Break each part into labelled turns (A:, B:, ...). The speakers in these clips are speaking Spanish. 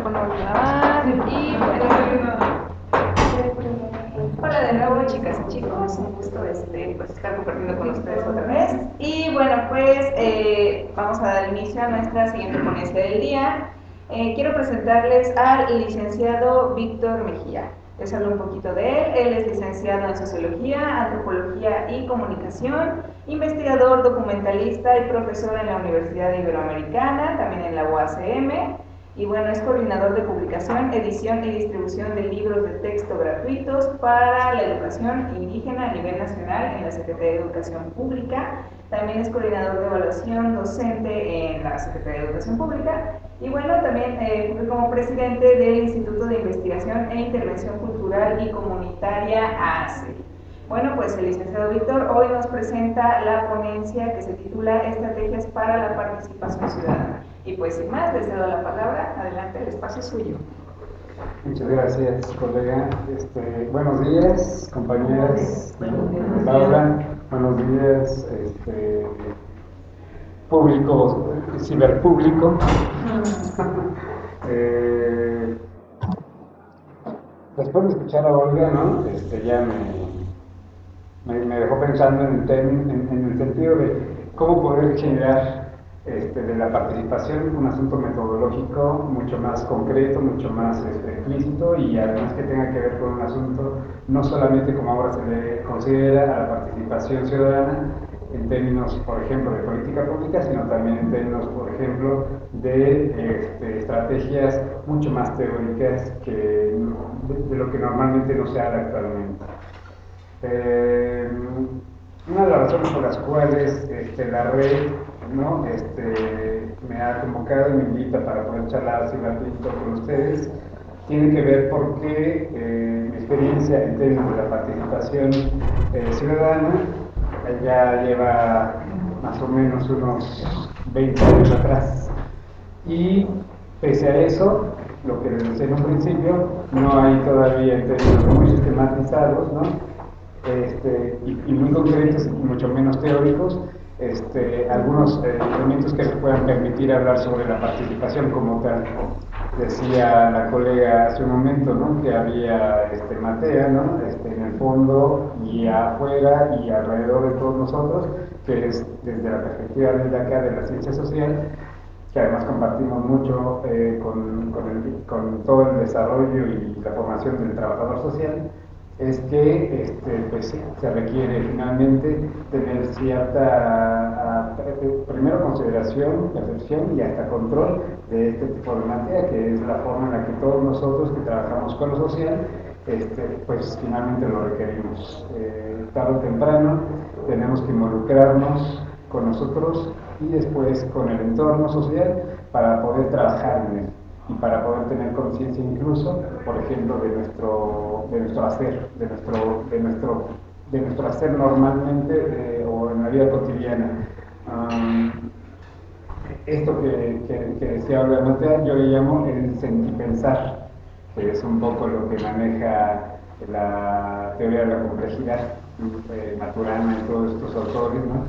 A: micrófono va a grabar y hola de nuevo, chicas y chicos, un gusto pues, estar compartiendo con ustedes otra vez. Y bueno, pues vamos a dar inicio a nuestra siguiente ponencia del día. Quiero presentarles al licenciado Víctor Mejía. Les hablo un poquito de él. Él es licenciado en Sociología, Antropología y Comunicación, investigador, documentalista y profesor en la Universidad Iberoamericana, también en la UACM. Y bueno, es coordinador de publicación, edición y distribución de libros de texto gratuitos para la educación indígena a nivel nacional en la Secretaría de Educación Pública. También es coordinador de evaluación docente en la Secretaría de Educación Pública. Y bueno, también como presidente del Instituto de Investigación e Intervención Cultural y Comunitaria ACE. Bueno, pues el licenciado Víctor hoy nos presenta la ponencia que se titula Estrategias para la Participación Ciudadana. Y pues sin más, les cedo la palabra. Adelante, el espacio es suyo.
B: Muchas gracias, colega. Buenos días, compañeras. Laura, buenos días, público, ciberpúblico. Después de escuchar a Olga, ¿no? Ya me dejó pensando en el sentido de cómo poder generar de la participación un asunto metodológico mucho más concreto, mucho más explícito y además que tenga que ver con un asunto no solamente como ahora se le considera a la participación ciudadana en términos, por ejemplo, de política pública, sino también en términos, por ejemplo, de estrategias mucho más teóricas que de lo que normalmente no se habla actualmente. Una de las razones por las cuales la red, ¿no? Me ha convocado y me invita para poder charlar así ratito con ustedes, tiene que ver porque mi experiencia en términos de la participación ciudadana ya lleva más o menos unos 20 años atrás. Y pese a eso, lo que les decía en un principio, no hay todavía en términos muy sistematizados, ¿no? Y muy concretos y mucho menos teóricos, algunos elementos que nos puedan permitir hablar sobre la participación como tal. Decía la colega hace un momento, ¿no? Que había matea, ¿no? En el fondo y afuera y alrededor de todos nosotros, que es desde la perspectiva de acá de la ciencia social, que además compartimos mucho con todo el desarrollo y la formación del trabajador social, es que pues sí, se requiere finalmente tener cierta, primero consideración, percepción y hasta control de este tipo de materia, que es la forma en la que todos nosotros que trabajamos con lo social, pues finalmente lo requerimos. Tarde o temprano tenemos que involucrarnos con nosotros y después con el entorno social para poder trabajar en él y para poder tener conciencia incluso, por ejemplo, de nuestro hacer, de nuestro hacer normalmente o en la vida cotidiana. Esto que decía Olga Matea, yo le llamo el sentipensar, que es un poco lo que maneja la teoría de la complejidad Maturana y todos estos autores, ¿no?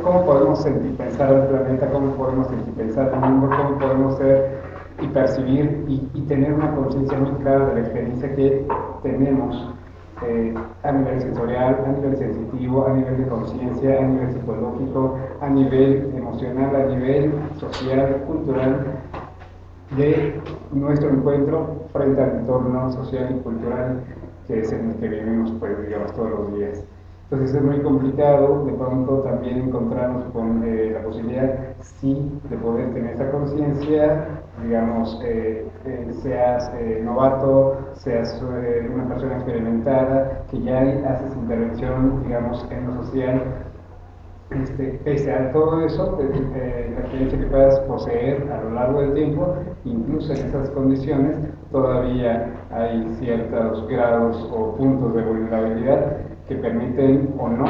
B: ¿Cómo podemos sentipensar el planeta? ¿Cómo podemos sentipensar el mundo? ¿Cómo podemos ser y percibir y tener una conciencia muy clara de la experiencia que tenemos a nivel sensorial, a nivel sensitivo, a nivel de conciencia, a nivel psicológico, a nivel emocional, a nivel social, cultural, de nuestro encuentro frente al entorno social y cultural que es en el que vivimos, pues, digamos, todos los días? Entonces es muy complicado de pronto también encontrarnos con la posibilidad, sí, de poder tener esa conciencia, digamos, seas novato, seas una persona experimentada, que ya haces intervención, digamos, en lo social. Pese a todo eso, la experiencia que puedas poseer a lo largo del tiempo, incluso en esas condiciones, todavía hay ciertos grados o puntos de vulnerabilidad que permiten o no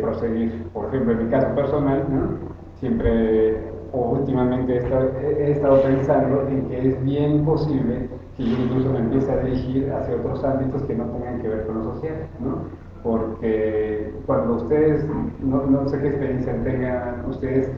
B: proseguir. Por ejemplo, en mi caso personal, ¿no? Siempre o últimamente he estado pensando en que es bien posible que yo incluso me empiece a dirigir hacia otros ámbitos que no tengan que ver con lo social, ¿no? Porque cuando ustedes, no sé qué experiencia tengan ustedes,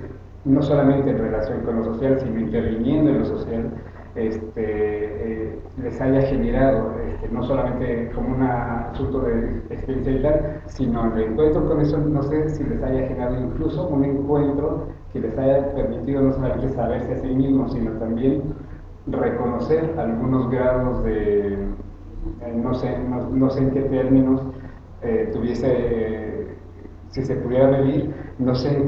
B: no solamente en relación con lo social, sino interviniendo en lo social, les haya generado, no solamente como un asunto de experiencia vital, sino el encuentro con eso, no sé si les haya generado incluso un encuentro que les haya permitido no solamente saberse a sí mismos, sino también reconocer algunos grados de, no sé en qué términos tuviese, si se pudiera medir, no sé en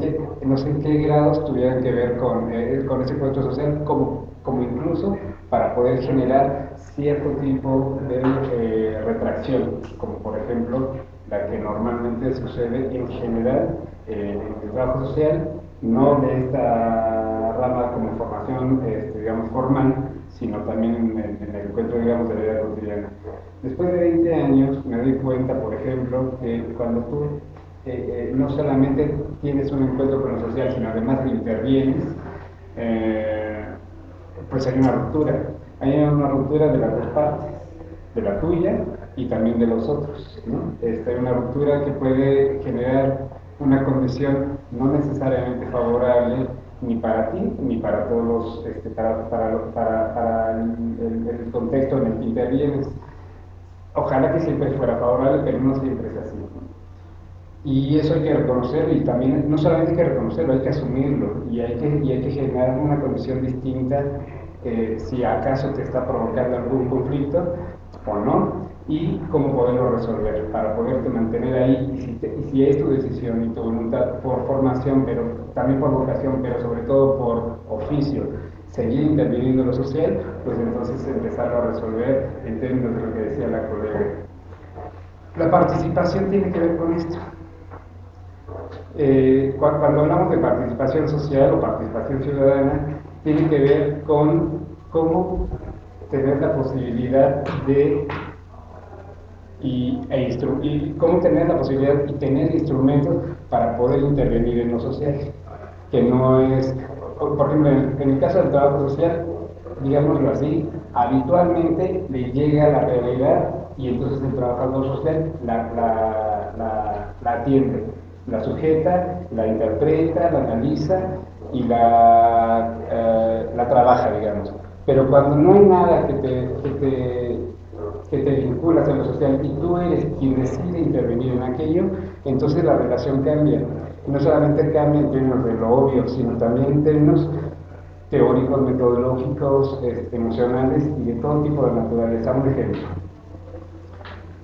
B: qué grados tuvieran que ver con ese encuentro social, como incluso para poder generar cierto tipo de retracción, como por ejemplo la que normalmente sucede en general en el trabajo social, no de esta rama como formación, digamos, formal, sino también en el encuentro, digamos, de la vida cotidiana. Después de 20 años me doy cuenta, por ejemplo, que cuando tú no solamente tienes un encuentro con lo social, sino además le intervienes, pues hay una ruptura. Hay una ruptura de las dos partes, de la tuya y también de los otros, ¿no? Hay una ruptura que puede generar una condición no necesariamente favorable ni para ti ni para todos los, para el contexto en el que intervienes. Ojalá que siempre fuera favorable, pero no siempre es así, ¿no? Y eso hay que reconocerlo, y también no solamente hay que reconocerlo, hay que asumirlo, y hay que generar una condición distinta si acaso te está provocando algún conflicto o no, y cómo poderlo resolver para poderte mantener ahí, y si es tu decisión y tu voluntad por formación, pero también por vocación, pero sobre todo por oficio, seguir interviniendo en lo social, pues entonces empezarlo a resolver en términos de lo que decía la colega. La participación tiene que ver con esto. Cuando hablamos de participación social o participación ciudadana, tiene que ver con cómo tener la posibilidad de y cómo tener la posibilidad y tener instrumentos para poder intervenir en lo social, que no es, por ejemplo, en el caso del trabajo social, digámoslo así, habitualmente le llega la realidad y entonces el trabajador social la atiende, la sujeta, la interpreta, la analiza y la trabaja, digamos. Pero cuando no hay nada que te vinculas en lo social y tú eres quien decide intervenir en aquello, entonces la relación cambia. No solamente cambia en términos de lo obvio, sino también en términos teóricos, metodológicos, emocionales y de todo tipo de naturaleza. Un ejemplo.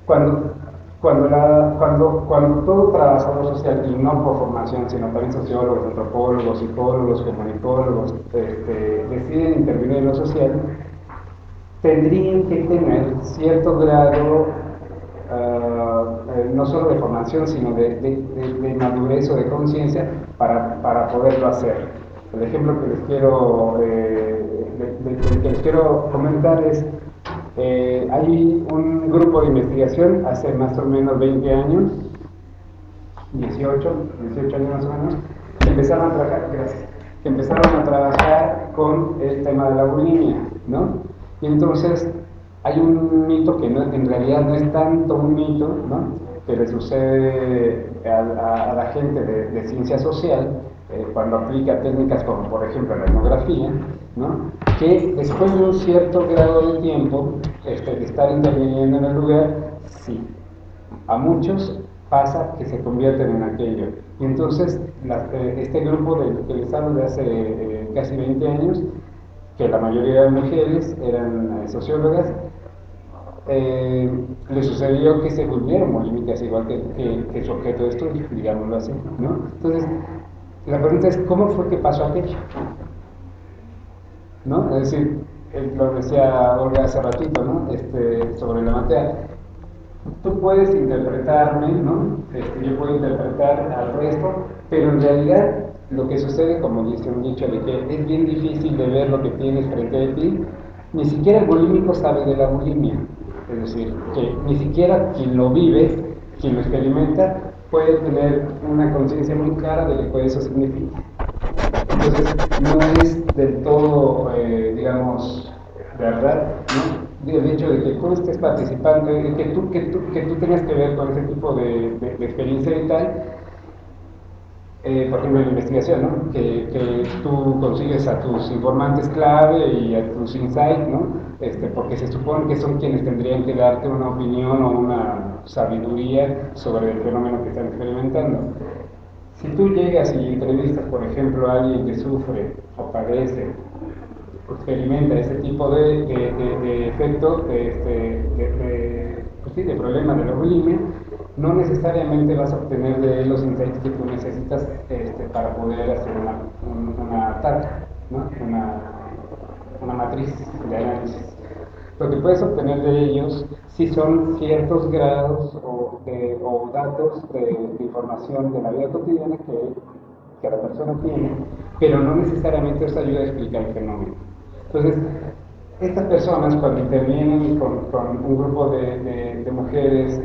B: Cuando, cuando todo trabajador social, y no por formación, sino también sociólogos, antropólogos, psicólogos, comunicólogos, deciden intervenir en lo social, tendrían que tener cierto grado, no solo de formación, sino de madurez o de conciencia para poderlo hacer. El ejemplo que les quiero comentar es, hay un grupo de investigación hace más o menos 20 años, 18 años más o menos, que empezaron a trabajar con el tema de la bulimia, ¿no? Y entonces hay un mito que en realidad no es tanto un mito, ¿no?, que le sucede a la gente de ciencia social cuando aplica técnicas como por ejemplo la etnografía, ¿no?, que después de un cierto grado de tiempo de estar interviniendo en el lugar, sí, a muchos pasa que se convierten en aquello. Y entonces este grupo del que les hablo de hace casi 20 años, que la mayoría eran mujeres, eran sociólogas, le sucedió que se volvieron bulímicas igual que su objeto de estudio, digámoslo así, ¿no? Entonces, la pregunta es, ¿cómo fue que pasó aquello? ¿No? Es decir, lo decía Olga hace ratito, ¿no?, sobre la materia. Tú puedes interpretarme, ¿no? Yo puedo interpretar al resto, pero en realidad lo que sucede, como dice un dicho, de que es bien difícil de ver lo que tienes frente a ti, ni siquiera el bulímico sabe de la bulimia. Es decir, que ni siquiera quien lo vive, quien lo experimenta, puede tener una conciencia muy clara de lo que eso significa. Entonces, no es del todo, digamos, verdad, ¿no?, el hecho de que tú estés participando, que tú tengas que ver con ese tipo de experiencia vital, por ejemplo, en la investigación, ¿no? Que tú consigues a tus informantes clave y a tus insights, ¿no? Porque se supone que son quienes tendrían que darte una opinión o una sabiduría sobre el fenómeno que están experimentando. Si tú llegas y entrevistas, por ejemplo, a alguien que sufre o padece o experimenta ese tipo de efecto, pues sí, de problema de la bulimia, no necesariamente vas a obtener de él los insights que tú necesitas para poder hacer una data, ¿no? una matriz de análisis. Lo que puedes obtener de ellos sí son ciertos grados o datos de información de la vida cotidiana que la persona tiene, pero no necesariamente os ayuda a explicar el fenómeno. Entonces, estas personas cuando intervienen con un grupo de mujeres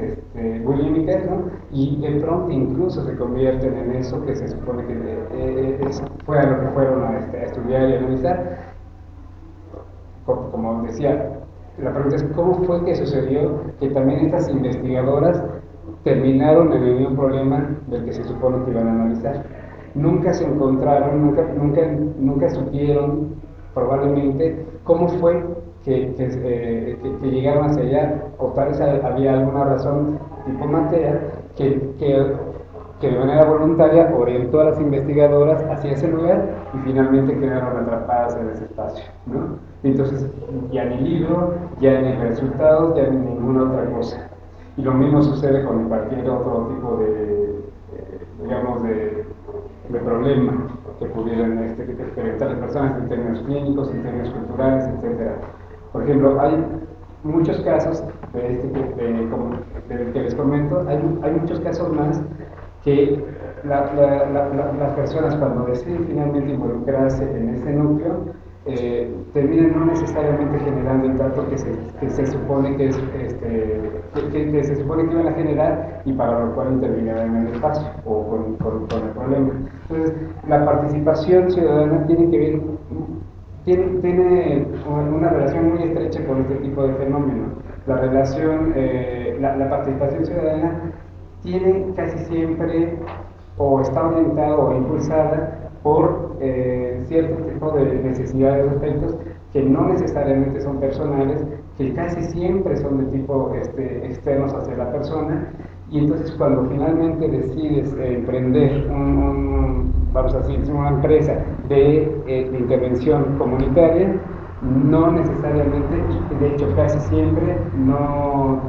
B: bulímicas, ¿no? Y de pronto incluso se convierten en eso que se supone que fue a lo que fueron a estudiar y analizar, como decía, la pregunta es ¿cómo fue que sucedió que también estas investigadoras terminaron en el mismo problema del que se supone que iban a analizar? Nunca se encontraron, nunca supieron probablemente cómo fue que llegaron hacia allá, o tal vez había alguna razón tipo Matea que de manera voluntaria orientó a las investigadoras hacia ese lugar y finalmente quedaron atrapadas en ese espacio, ¿no? Y entonces ya ni libro, ya ni resultados, ya ni ninguna otra cosa. Y lo mismo sucede con cualquier otro tipo digamos, de problema que pudieran experimentar las personas en términos clínicos, en términos culturales, etc. Por ejemplo, hay muchos casos del que les comento, hay muchos casos más que las personas cuando deciden finalmente involucrarse en ese núcleo terminan no necesariamente generando el dato que se supone que se supone que iban a generar y para lo cual intervinieron en el espacio o con el problema. Entonces, la participación ciudadana tiene una relación muy estrecha con este tipo de fenómenos. La participación ciudadana tiene casi siempre o está orientada o impulsada por cierto tipo de necesidades o efectos que no necesariamente son personales, que casi siempre son de tipo externos hacia la persona, y entonces cuando finalmente decides emprender vamos a decir, una empresa de intervención comunitaria, no necesariamente, y de hecho casi siempre no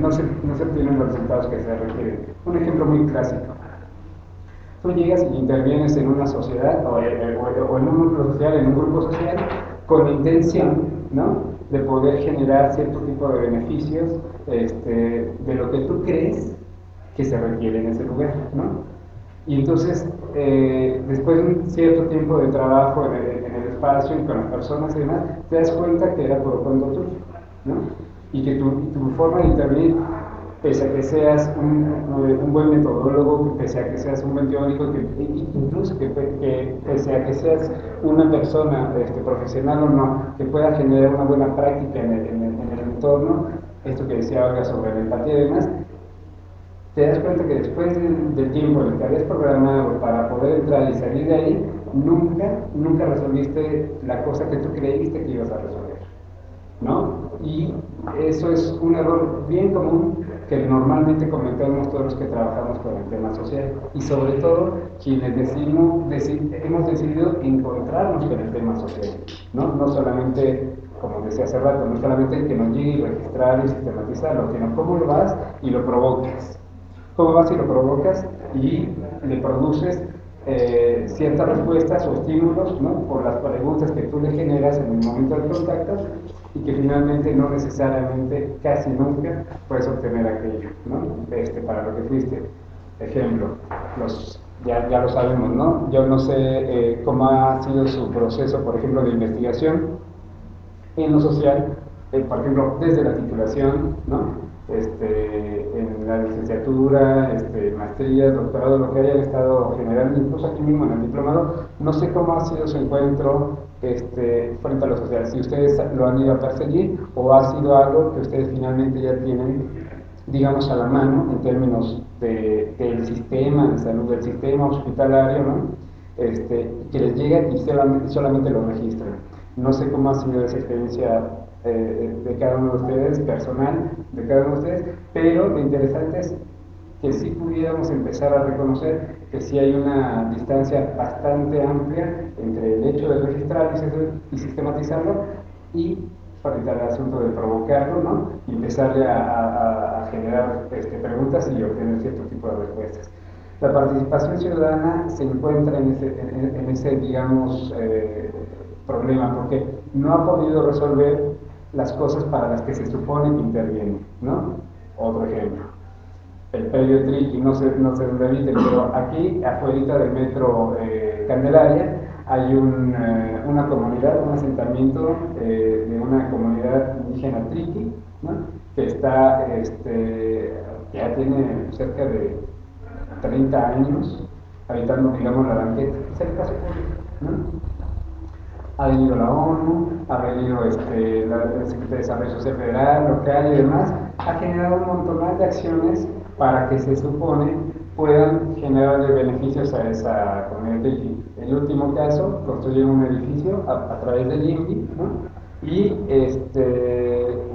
B: se obtienen los resultados que se requieren. Un ejemplo muy clásico: tú llegas y intervienes en una sociedad o en un núcleo social, en un grupo social, con la intención, ¿no?, de poder generar cierto tipo de beneficios de lo que tú crees que se requiere en ese lugar, ¿no? Y entonces, después de un cierto tiempo de trabajo en el espacio y con las personas y demás, te das cuenta que era por cuento tuyo, ¿no? Y que tu forma de intervenir, pese a que seas un buen metodólogo, pese a que seas un buen teórico, incluso que pese a que seas una persona profesional o no, que pueda generar una buena práctica en el entorno, esto que decía Olga sobre la empatía y demás, te das cuenta que después del tiempo en el que habías programado para poder entrar y salir de ahí, nunca resolviste la cosa que tú creíste que ibas a resolver, ¿no? Y eso es un error bien común que normalmente cometemos todos los que trabajamos con el tema social, y sobre todo quienes hemos decidido encontrarnos con el tema social, ¿no? No solamente, como decía hace rato, no solamente que nos llegue y registrarlo y sistematizarlo, sino cómo lo vas y lo provocas. Cómo vas y lo provocas y le produces ciertas respuestas o estímulos, ¿no?, por las preguntas que tú le generas en el momento del contacto, y que finalmente no necesariamente, casi nunca, puedes obtener aquello, ¿no?, para lo que fuiste. Ejemplo, ya lo sabemos, ¿no? Yo no sé cómo ha sido su proceso, por ejemplo, de investigación en lo social, por ejemplo, desde la titulación, ¿no?, en la licenciatura, maestría, doctorado, lo que hayan estado generando, incluso aquí mismo en el diplomado. No sé cómo ha sido su encuentro frente a lo social, si ustedes lo han ido a perseguir o ha sido algo que ustedes finalmente ya tienen digamos, a la mano en términos del sistema de salud, del sistema hospitalario, ¿no? Que les llega y solamente lo registran. No sé cómo ha sido esa experiencia de cada uno de ustedes, personal, de cada uno de ustedes, pero lo interesante es que sí pudiéramos empezar a reconocer que sí hay una distancia bastante amplia entre el hecho de registrar y sistematizarlo y frente al asunto de provocarlo, ¿no? Y empezarle a generar preguntas y obtener cierto tipo de respuestas. La participación ciudadana se encuentra en ese digamos, problema, porque no ha podido resolver las cosas para las que se supone que interviene, ¿no? Otro ejemplo, el predio Triqui, no sé dónde habiten, pero aquí, afuera del metro Candelaria, hay una comunidad, un asentamiento de una comunidad indígena Triqui, ¿no? Que está, ya tiene cerca de 30 años habitando, digamos, la banqueta, es el caso público, ¿no? Ha venido la ONU, ha venido la Secretaría de Desarrollo Social Federal, local y demás, ha generado un montón de acciones para que se supone puedan generar beneficios a esa comunidad. El último caso, construyeron un edificio a través del INVI, ¿no? Y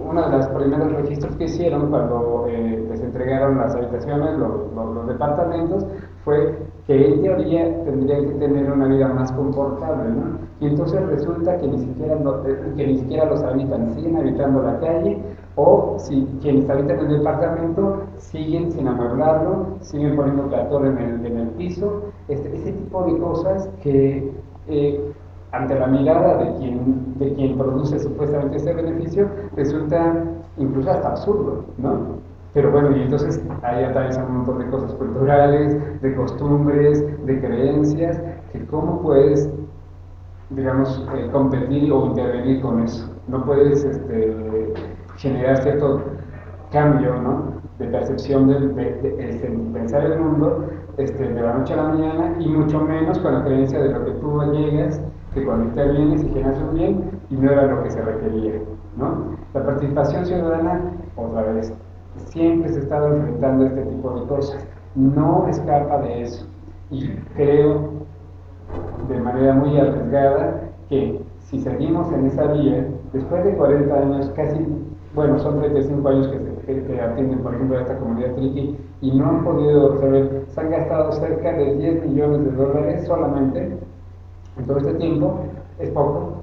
B: uno de los primeros registros que hicieron cuando les entregaron las habitaciones, los departamentos, fue que en teoría tendrían que tener una vida más confortable, ¿no? Y entonces resulta que ni siquiera los habitan, siguen habitando la calle, o si quienes habitan el departamento siguen sin amueblarlo, siguen poniendo cartón en el piso, ese tipo de cosas que ante la mirada de quien produce supuestamente ese beneficio, resulta incluso hasta absurdo, ¿no? Pero bueno, y entonces ahí atraviesan un montón de cosas culturales, de costumbres, de creencias, que cómo puedes, digamos, competir o intervenir con eso. No puedes generar cierto cambio, ¿no? De percepción de pensar el mundo de la noche a la mañana, y mucho menos con la creencia de lo que tú llegas, que cuando intervienes y generas un bien y no era lo que se requería, ¿no? La participación ciudadana, otra vez, siempre se ha estado enfrentando a este tipo de cosas, no escapa de eso, y creo de manera muy arriesgada que si seguimos en esa vía, después de 40 años, casi, bueno, son 35 años que atienden, por ejemplo, a esta comunidad triqui, y no han podido resolver, se han gastado cerca de 10 millones de dólares solamente en todo este tiempo, es poco,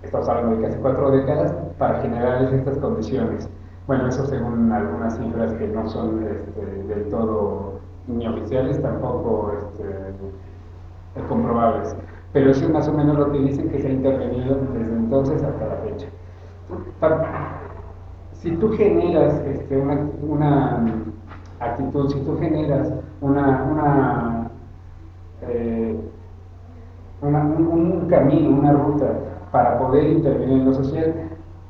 B: estamos hablando de casi 4 décadas, para generar estas condiciones. Bueno, eso según algunas cifras que no son del todo ni oficiales, tampoco comprobables. Pero eso es más o menos lo que dicen que se ha intervenido desde entonces hasta la fecha. Si tú generas una actitud, si tú generas eh, un camino, una ruta para poder intervenir en lo social,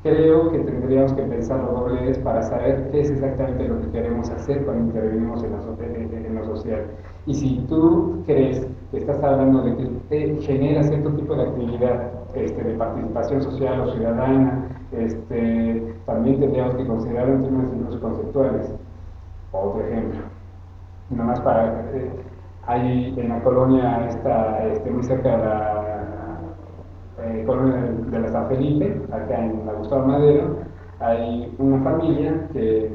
B: creo que tendríamos que pensarlo doble vez para saber qué es exactamente lo que queremos hacer cuando intervenimos en lo social. Y si tú crees que estás hablando de que te genera cierto tipo de actividad de participación social o ciudadana, también tendríamos que considerarlo en términos incluso conceptuales. Otro ejemplo, nomás para... hay en la colonia muy cerca de la colonia de la San Felipe, acá en la Gustavo Madero, hay una familia que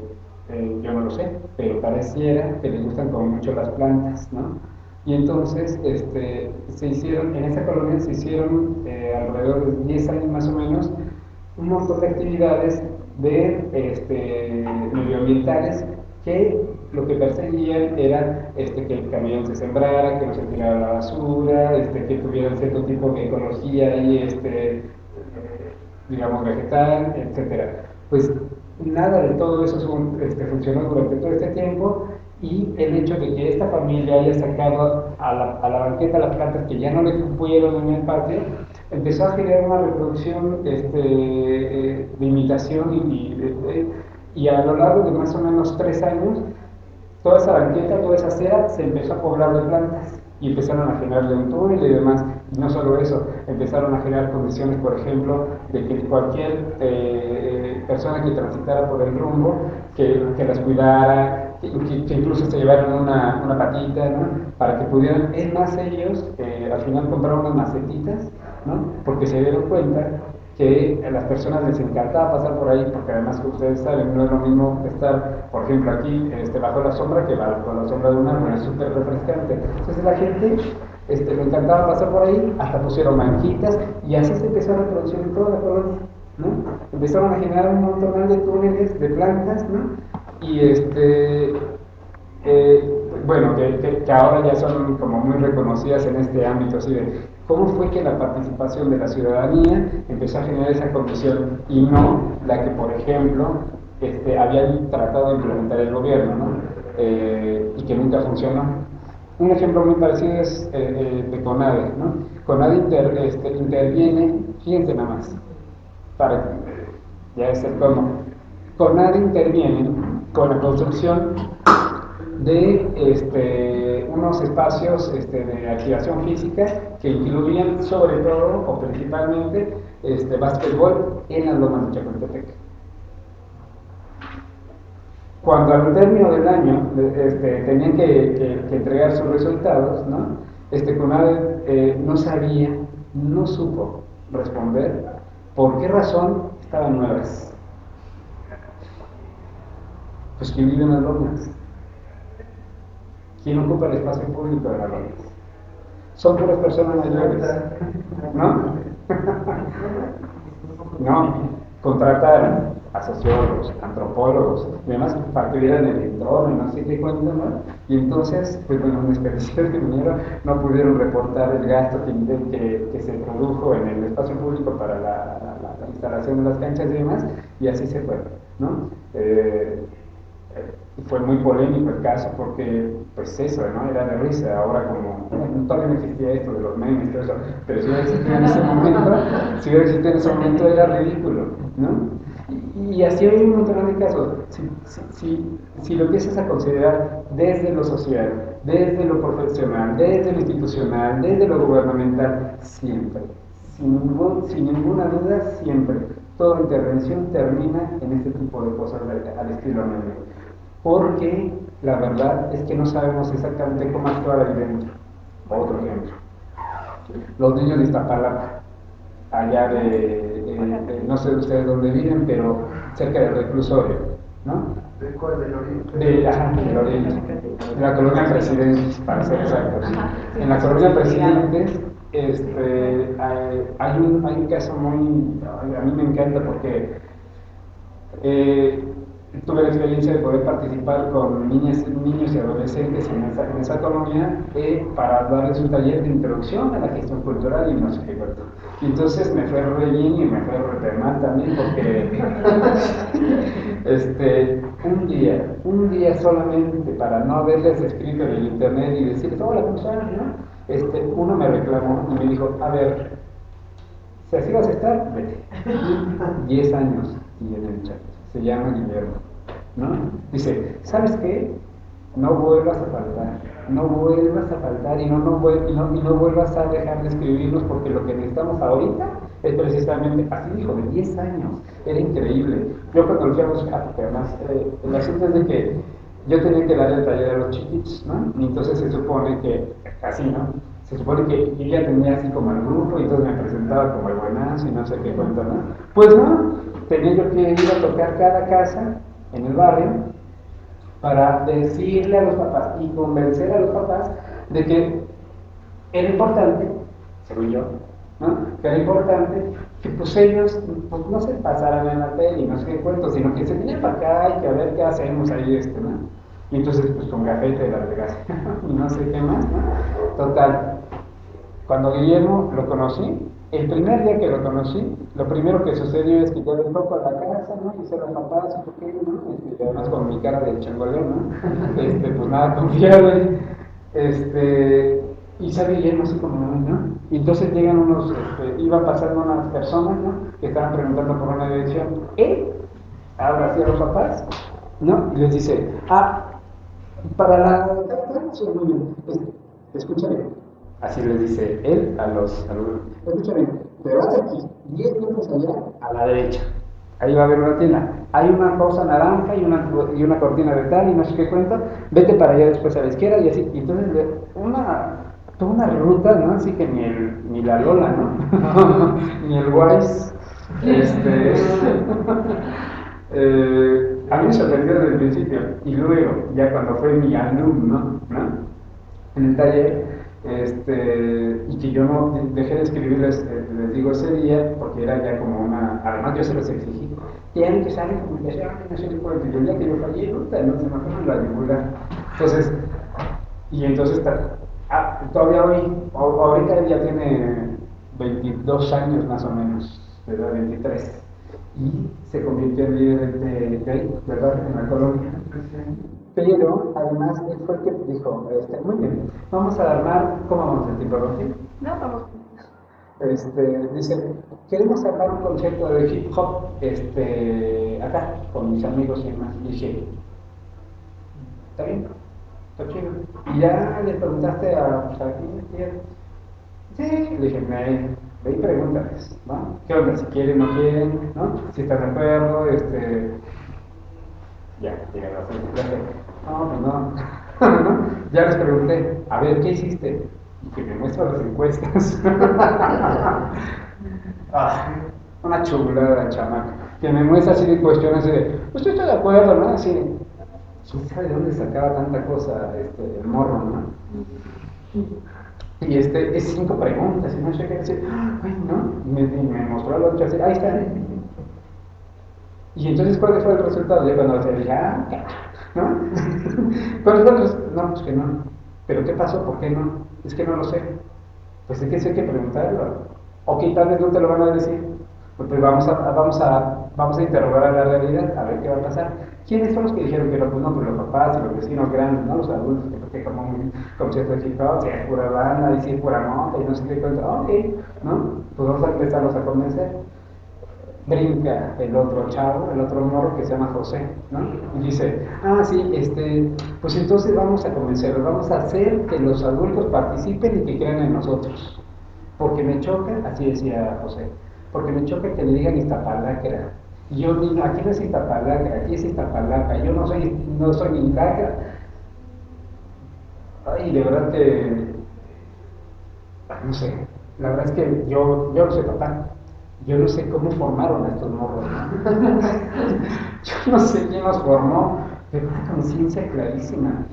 B: yo no lo sé, pero pareciera que les gustan como mucho las plantas, ¿no? Y entonces en esa colonia se hicieron alrededor de 10 años más o menos un montón de actividades medioambientales que lo que perseguían era que el camión se sembrara, que no se tirara la basura, que tuvieran cierto tipo de ecología y digamos vegetal, etcétera. Pues nada de todo eso funcionó durante todo este tiempo, y el hecho de que esta familia haya sacado a la banqueta las plantas que ya no le cupieron en el patio, empezó a generar una reproducción de imitación y a lo largo de más o menos 3 años, toda esa banqueta, toda esa acera se empezó a poblar de plantas y empezaron a generarle un túnel y demás. Y no solo eso, empezaron a generar condiciones, por ejemplo, de que cualquier persona que transitara por el rumbo, que las cuidara, que incluso se llevaran una patita, ¿no? Para que pudieran, es más, ellos al final compraron unas macetitas, ¿no? Porque se dieron cuenta que a las personas les encantaba pasar por ahí, porque además ustedes saben, no es lo mismo estar, por ejemplo, aquí bajo la sombra que bajo la sombra de un árbol, es súper refrescante. Entonces la gente le encantaba pasar por ahí, hasta pusieron manquitas y así se empezó a reproducir en toda la colonia, ¿no? Empezaron a generar un montón de túneles de plantas, ¿no? Y bueno, que ahora ya son como muy reconocidas en este ámbito, así de cómo fue que la participación de la ciudadanía empezó a generar esa condición y no la que, por ejemplo, habían tratado de implementar el gobierno, ¿no? Y que nunca funcionó. Un ejemplo muy parecido es de CONADE, ¿no? CONADE interviene, fíjense nada más, para ya es el cómo. CONADE interviene con la construcción de unos espacios de activación física que incluían sobre todo o principalmente básquetbol en las lomas de Chapultepec. Cuando al término del año tenían que entregar sus resultados, ¿no? CONADE no sabía, no supo responder por qué razón estaban nuevas. Pues ¿quién vive en las lomas? ¿Quién ocupa el espacio público de las lomas? Son puras personas mayores, ¿no? No, contrataron a sociólogos, antropólogos y demás para que vieran el entorno y no sé qué cuento, ¿no? Y entonces, pues bueno, los expediciones que vinieron no pudieron reportar el gasto que se produjo en el espacio público para la instalación de las canchas y demás, y así se fue, ¿no? Fue muy polémico el caso porque, pues eso, ¿no? Era de risa. Ahora como, todavía no existía esto de los memes y todo eso, pero si hubiera existido en ese momento, era ridículo, ¿no? Y así hay un montón de casos. Si lo empiezas a considerar desde lo social, desde lo profesional, desde lo institucional, desde lo gubernamental, siempre, sin ninguna duda, siempre, toda intervención termina en este tipo de cosas al estilo medio. Porque la verdad es que no sabemos exactamente cómo actuar ahí dentro. Otro ejemplo. Los niños de Iztapalapa, allá no sé de ustedes dónde viven, pero cerca del reclusorio, ¿no?
C: ¿De cuál? ¿Del oriente?
B: Del oriente. De la colonia Presidentes, para ser exactos. En la colonia Presidentes hay un caso muy... A mí me encanta porque tuve la experiencia de poder participar con niños y adolescentes en esa colonia para darles un taller de introducción a la gestión cultural y no sé qué cuento. Y entonces me fue re bien y me fue re mal también porque un día solamente para no haberles escrito en el internet y decirles, hola, ¿cómo están? ¿No? Uno me reclamó y me dijo, a ver, si así vas a estar, vete. 10 años tiene el chat. Se llama Guillermo, ¿no? Dice, ¿sabes qué? No vuelvas a faltar, no vuelvas a faltar y no vuelvas a dejar de escribirnos porque lo que necesitamos ahorita es precisamente, así dijo, de 10 años, era increíble. Yo cuando lo fui a buscar, porque además el asunto es de que yo tenía que darle el taller a los chiquitos, ¿no? Y entonces se supone que, así, ¿no? Se supone que yo ya tenía así como el grupo y entonces me presentaba como el buenazo y no sé qué cuento, ¿no? Pues no, tenía yo que ir a tocar cada casa en el barrio para decirle a los papás y convencer a los papás de que era importante, según yo, ¿no? Que era importante que pues ellos pues, no se pasaran en la tele y no sé qué cuento, sino que se vinieran para acá y que a ver qué hacemos ahí, ¿no? Y entonces pues con gafete de la delegación y no sé qué más, ¿no? Total, cuando Guillermo lo conocí, el primer día que lo conocí, lo primero que sucedió es que yo le toco a la casa, ¿no? Y se los papás, ¿por qué, no? Y además con mi cara de changoleo, ¿no? Pues nada confiable. Y sale Guillermo así como, ¿no? Y entonces llegan iban pasando unas personas, ¿no? Que estaban preguntando por una dirección. Él habla así a los papás, ¿no? Y les dice, para la... Escúchame. Así les dice él a los alumnos. Escúchame, pero haz aquí, 10 minutos allá, a la derecha. Ahí va a haber una tienda. Hay una cosa naranja y una cortina de tal y no sé qué cuenta. Vete para allá después a la izquierda y así. Y entonces, toda una ruta, ¿no? Así que ni la Lola, ¿no? Ni el Wise. A mí me sorprendió desde el principio. Y luego, ya cuando fue mi alumno, ¿no? En el taller, y que yo no dejé de escribirles, les digo ese día, porque era ya como además yo se los exigí, tienen que salir comunicación, no sé qué cuento, y el día que yo fallé, puta, no se me fue la yugular. Entonces, todavía hoy, ahorita él ya tiene 22 años más o menos, de edad 23, y se convirtió en líder de ahí, ¿verdad? En la colonia. Pero además él fue el que dijo, muy bien, vamos a armar, ¿cómo vamos el tiempo, Rosy?
A: No, vamos.
B: Dice, queremos armar un concierto de hip hop, acá, con mis amigos y demás. Y dije, está bien, está chido. Y ya le preguntaste pues, a quién. Sí, le dije, ve y pregúntales, ¿no? ¿Qué onda? Si quieren, no quieren, ¿no? Si están de acuerdo, ya, llega la fecha. No, pues no. Ya les pregunté, a ver, ¿qué hiciste? Y que me muestran las encuestas. Una chulada, chamaca. Que me muestra así de cuestiones de, pues yo estoy de acuerdo, ¿no? Así, ¿quién sabe de dónde sacaba tanta cosa el morro, ¿no? Y es 5 preguntas, y no sé qué decir, ay, ¿no? Y me mostró el otro así, ahí está. Y entonces, ¿cuál fue el resultado? Ya cuando se dije, ¿no? ¿Cuál fue el resultado? No, pues que no. ¿Pero qué pasó? ¿Por qué no? Es que no lo sé. Pues es que sí hay que preguntarlo. Ok, tal vez no te lo van a decir. Pues vamos a interrogar a la realidad, a ver qué va a pasar. ¿Quiénes son los que dijeron que no? Pues no, pues los papás y los vecinos grandes, ¿no? Los adultos, que como un concierto de hip hop, si es pura banda, y si es pura monta, y no sé qué cosa. Ok, ¿no? Pues vamos a empezarlos a convencer. Brinca el otro chavo, el otro morro que se llama José, ¿no? Y dice, sí, pues entonces vamos a convencerlos, vamos a hacer que los adultos participen y que crean en nosotros. Porque me choca, así decía José, porque me choca que le digan Iztapalacra. Y yo digo, aquí no es Iztapalacra, aquí es Iztapalacra, yo no soy ni Iztacra. Ay, de verdad que, no sé, la verdad es que yo no soy papá. Yo no sé cómo formaron a estos morros, ¿no? Yo no sé quién los formó, pero una conciencia clarísima.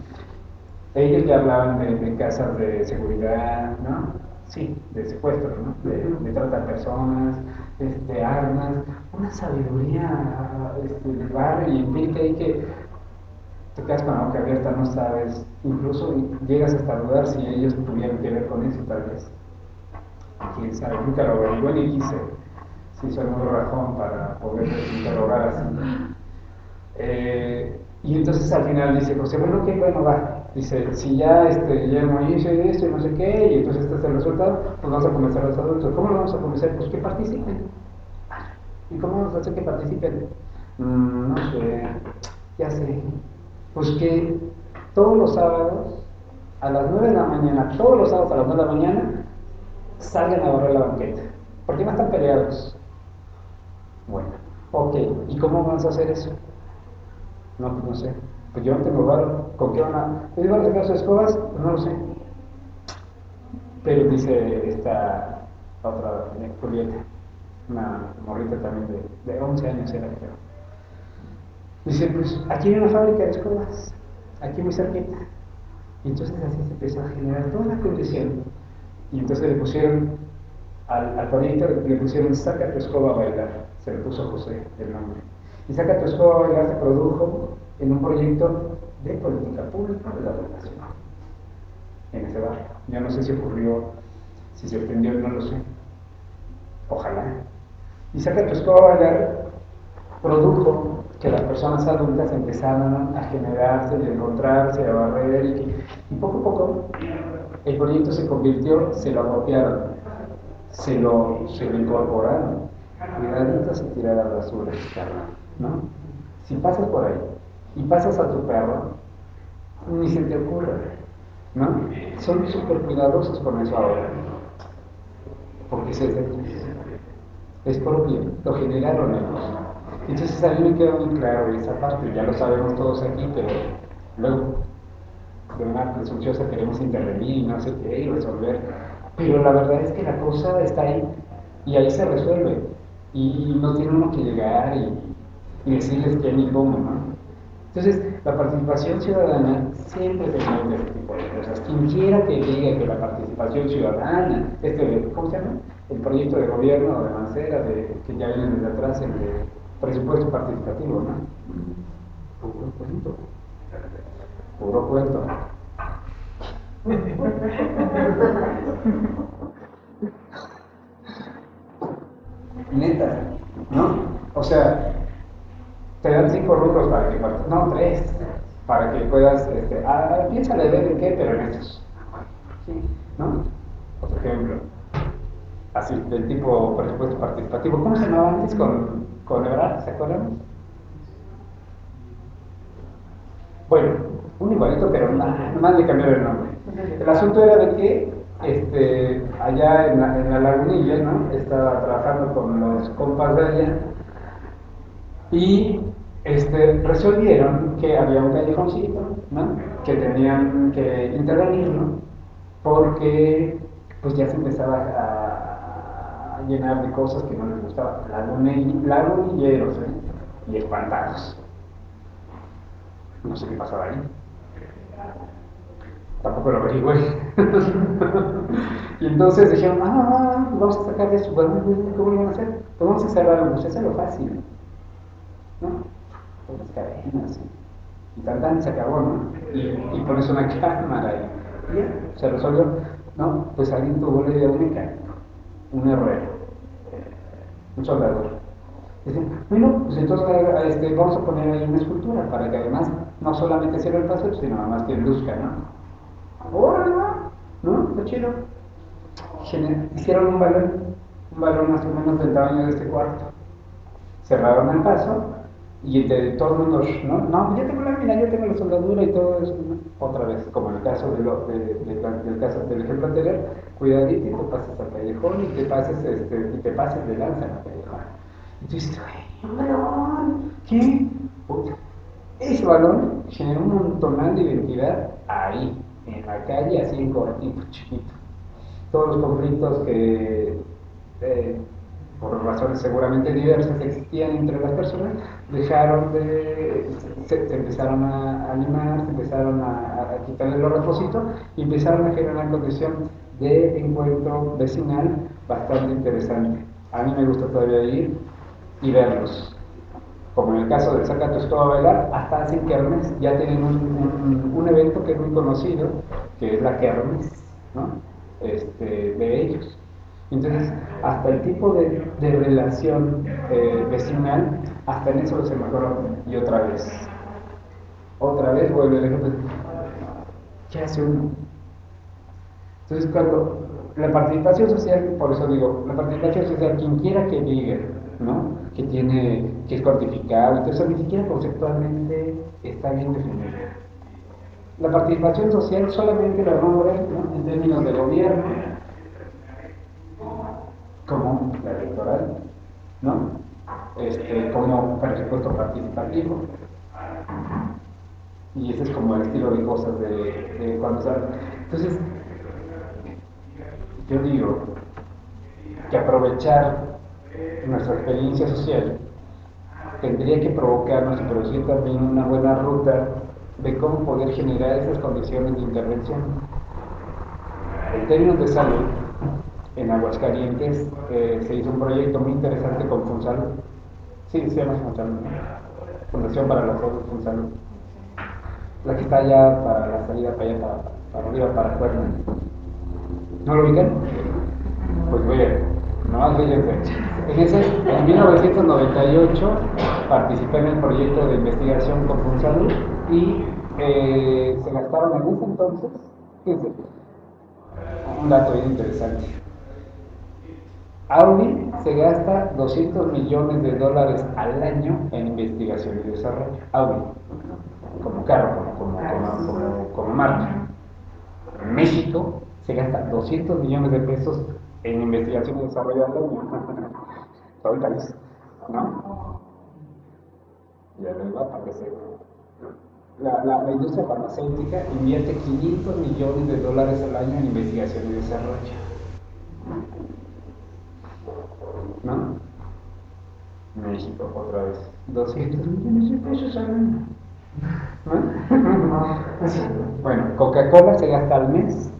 B: Ellos ya hablaban de casas de seguridad, ¿no? Sí, de secuestro, ¿no? De trata de personas, de armas, una sabiduría del barrio y implica ahí que te quedas con la boca abierta, no sabes, incluso llegas hasta dudar si ellos tuvieron que ver con eso, tal vez. Quién sabe, nunca lo averigué ni quise. Sí, soy muy rajón para poder interrogar así. Y entonces al final dice José, bueno, ¿qué? Bueno, va. Dice, si ya Guillermo hizo esto y no sé qué, y entonces este es el resultado, pues vamos a convencer a los adultos. ¿Cómo lo vamos a convencer? Pues que participen. ¿Y cómo vamos a hacer que participen? No sé, ya sé. Pues que todos los sábados, a las 9 de la mañana, todos los sábados a las 9 de la mañana, salgan a barrer la banqueta. ¿Por qué no están peleados? Bueno, ok, ¿y cómo vamos a hacer eso? No, pues no sé. Pues yo no tengo varo. ¿Con qué van a...? ¿Pues van a sacar sus escobas? Pues no lo sé. Pero dice esta otra, Julieta, una morrita también de 11 años era, creo. Dice, pues aquí hay una fábrica de escobas, aquí muy cerquita. Y entonces así se empezó a generar toda la condición. Y entonces le pusieron, al proyecto le pusieron Saca tu escoba a bailar. Se le puso José el nombre. Y Saca tu escoba a bailar se produjo en un proyecto de política pública de la educación en ese barrio. Yo no sé si ocurrió, si se extendió, no lo sé. Ojalá. Y Saca tu escoba a bailar produjo que las personas adultas empezaran a generarse, a encontrarse, a barrer y poco a poco el proyecto se convirtió, se lo apropiaron, se lo incorporaron. Cuidadito se tira la basura, ¿no? Si pasas por ahí y pasas a tu perro, ni se te ocurre. ¿no? Son súper cuidadosos con eso ahora, porque es propio, lo generaron ellos. Entonces a mí me queda muy claro esa parte, ya lo sabemos todos aquí, pero luego de una presunciosa queremos intervenir y no sé qué, y resolver. Pero la verdad es que la cosa está ahí, y ahí se resuelve. Y no tiene uno que llegar y decirles qué ni cómo, ¿no? Entonces, la participación ciudadana siempre se de ese tipo de cosas. Quien quiera que diga que la participación ciudadana, ¿cómo se llama? El proyecto de gobierno de Mancera, que ya viene desde atrás, el de presupuesto participativo, ¿no? Puro cuento. Puro cuento. Neta, ¿no? O sea, te dan 5 rubros para que no, 3, para que puedas, piénsale ver en qué, pero en estos, ¿sí? ¿No? Otro ejemplo, así, del tipo presupuesto participativo. ¿Cómo se llamaba antes con Ebrard? ¿Se acuerdan? Bueno, un igualito, pero nada más le cambiaron el nombre. El asunto era de que allá en la lagunilla, ¿no? Estaba trabajando con los compas de allá y resolvieron que había un callejoncito, ¿no? Que tenían que intervenirlo porque pues ya se empezaba a llenar de cosas que no les gustaban, lagunilleros, y espantados. No sé qué pasaba ahí. Tampoco lo averigüé. Y entonces dijeron, vamos a sacar de eso. Bueno, ¿cómo lo van a hacer? Pues vamos a cerrarlo, pues eso es lo fácil, ¿no? Con las cadenas, y tan se acabó, ¿no? Y pones una cámara y ya, se resolvió. No, pues alguien tuvo la idea de un mecánico, un herrero, un soldador. Dicen, bueno, pues entonces vamos a poner ahí una escultura para que además no solamente sirva el paseo, sino además que luzca, ¿no? ¡Órale, va! ¿No? Está chido. Hicieron un balón más o menos del tamaño de este cuarto. Cerraron el paso y entre todo el mundo, no, yo tengo la lámina, yo tengo la soldadura y todo eso, ¿no? Otra vez, como en el caso del caso del ejemplo anterior, cuidadito y te pasas al callejón y te pases de lanza al callejón. Y tú dices, ¡ay, un balón! ¿Qué? Ese balón generó un montonal de identidad ahí, en la calle, así en cortito, chiquito. Todos los conflictos que, por razones seguramente diversas, existían entre las personas, se empezaron a animar, se empezaron a quitarle los repositos y empezaron a generar una condición de encuentro vecinal bastante interesante. A mí me gusta todavía ir y verlos. Como en el caso del Saca tu Escoba a Bailar, hasta hacen kermes, ya tienen un evento que es muy conocido, que es la kermes, ¿no? De ellos. Entonces, hasta el tipo de relación vecinal, hasta en eso se mejoró. Y otra vez vuelve el ejemplo. ¿Qué hace uno? Entonces, cuando la participación social, por eso digo, la participación social, quien quiera que diga, ¿no? Que es cuantificable, entonces ni siquiera conceptualmente está bien definido. La participación social solamente la vamos a ver, ¿no? En términos de gobierno, como la electoral, ¿no? Como presupuesto participativo. Y ese es como el estilo de cosas de cuando se habla. Entonces, yo digo que aprovechar nuestra experiencia social tendría que provocarnos y producir también una buena ruta de cómo poder generar esas condiciones de intervención. En términos de salud, en Aguascalientes se hizo un proyecto muy interesante con Funsalud. Sí, se llama Funsalud, ¿no? Fundación para la Salud Funsalud. La que está allá para la salida para allá, para arriba, para afuera. ¿No lo ubican? Pues bien, nomás fíjense. En 1998 participé en el proyecto de investigación con Funsalud y se gastaron en ese entonces, fíjense, un dato bien interesante. Audi se gasta $200 millones al año en investigación y desarrollo. Audi, como carro, como marca. México se gasta 200 millones de pesos en investigación y desarrollo al año. Todo el país, ¿no? Ya les va a aparecer. La industria farmacéutica invierte 500 millones de dólares al año en investigación y desarrollo. ¿No? México, otra vez. 200 millones de pesos al año. ¿No? Bueno, Coca-Cola se gasta al mes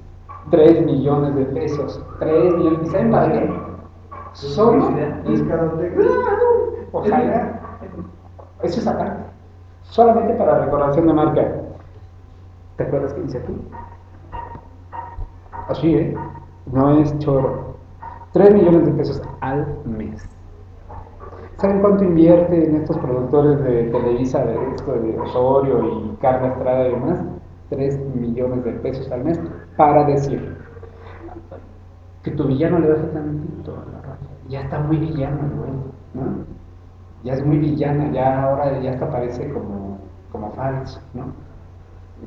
B: 3 millones de pesos. 3 millones. ¿Y saben para qué? Solo. Ojalá. Eso es aparte. Solamente para recordación de marca. ¿Te acuerdas que dice aquí? Así, ¿eh? No es chorro. 3 millones de pesos al mes. ¿Saben cuánto invierte en estos productores de Televisa, de esto de Osorio y Carla Estrada y demás? 3 millones de pesos al mes para decir que tu villano le baje tantito a la raya. Ya está muy villano, ¿no? Ya es muy villana, ya ahora ya hasta parece como falso, ¿no?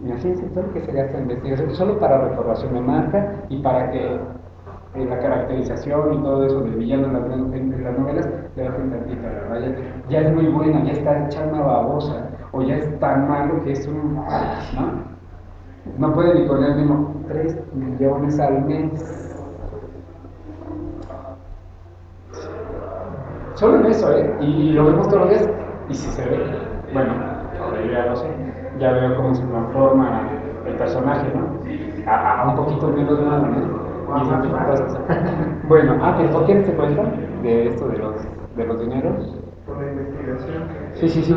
B: Imagínense todo lo que se gasta en investigación solo para recordación de marca y para que la caracterización y todo eso del villano en las novelas le bajen tantito a la raya. Ya es muy buena, ya está hecha una babosa, o ya es tan malo que es un... ¿no? No puede ni con el mismo 3 millones al mes. Solo en eso, ¿eh? Y lo vemos todos los días. Y si se ve, bueno, ahora yo ya lo sé, ya veo cómo se transforma el personaje, ¿no? A un poquito menos malo, ¿no? Y ese tipo de cosas. Bueno, pero ¿por qué te cuenta de esto de los dineros?
C: Por la investigación.
B: Sí.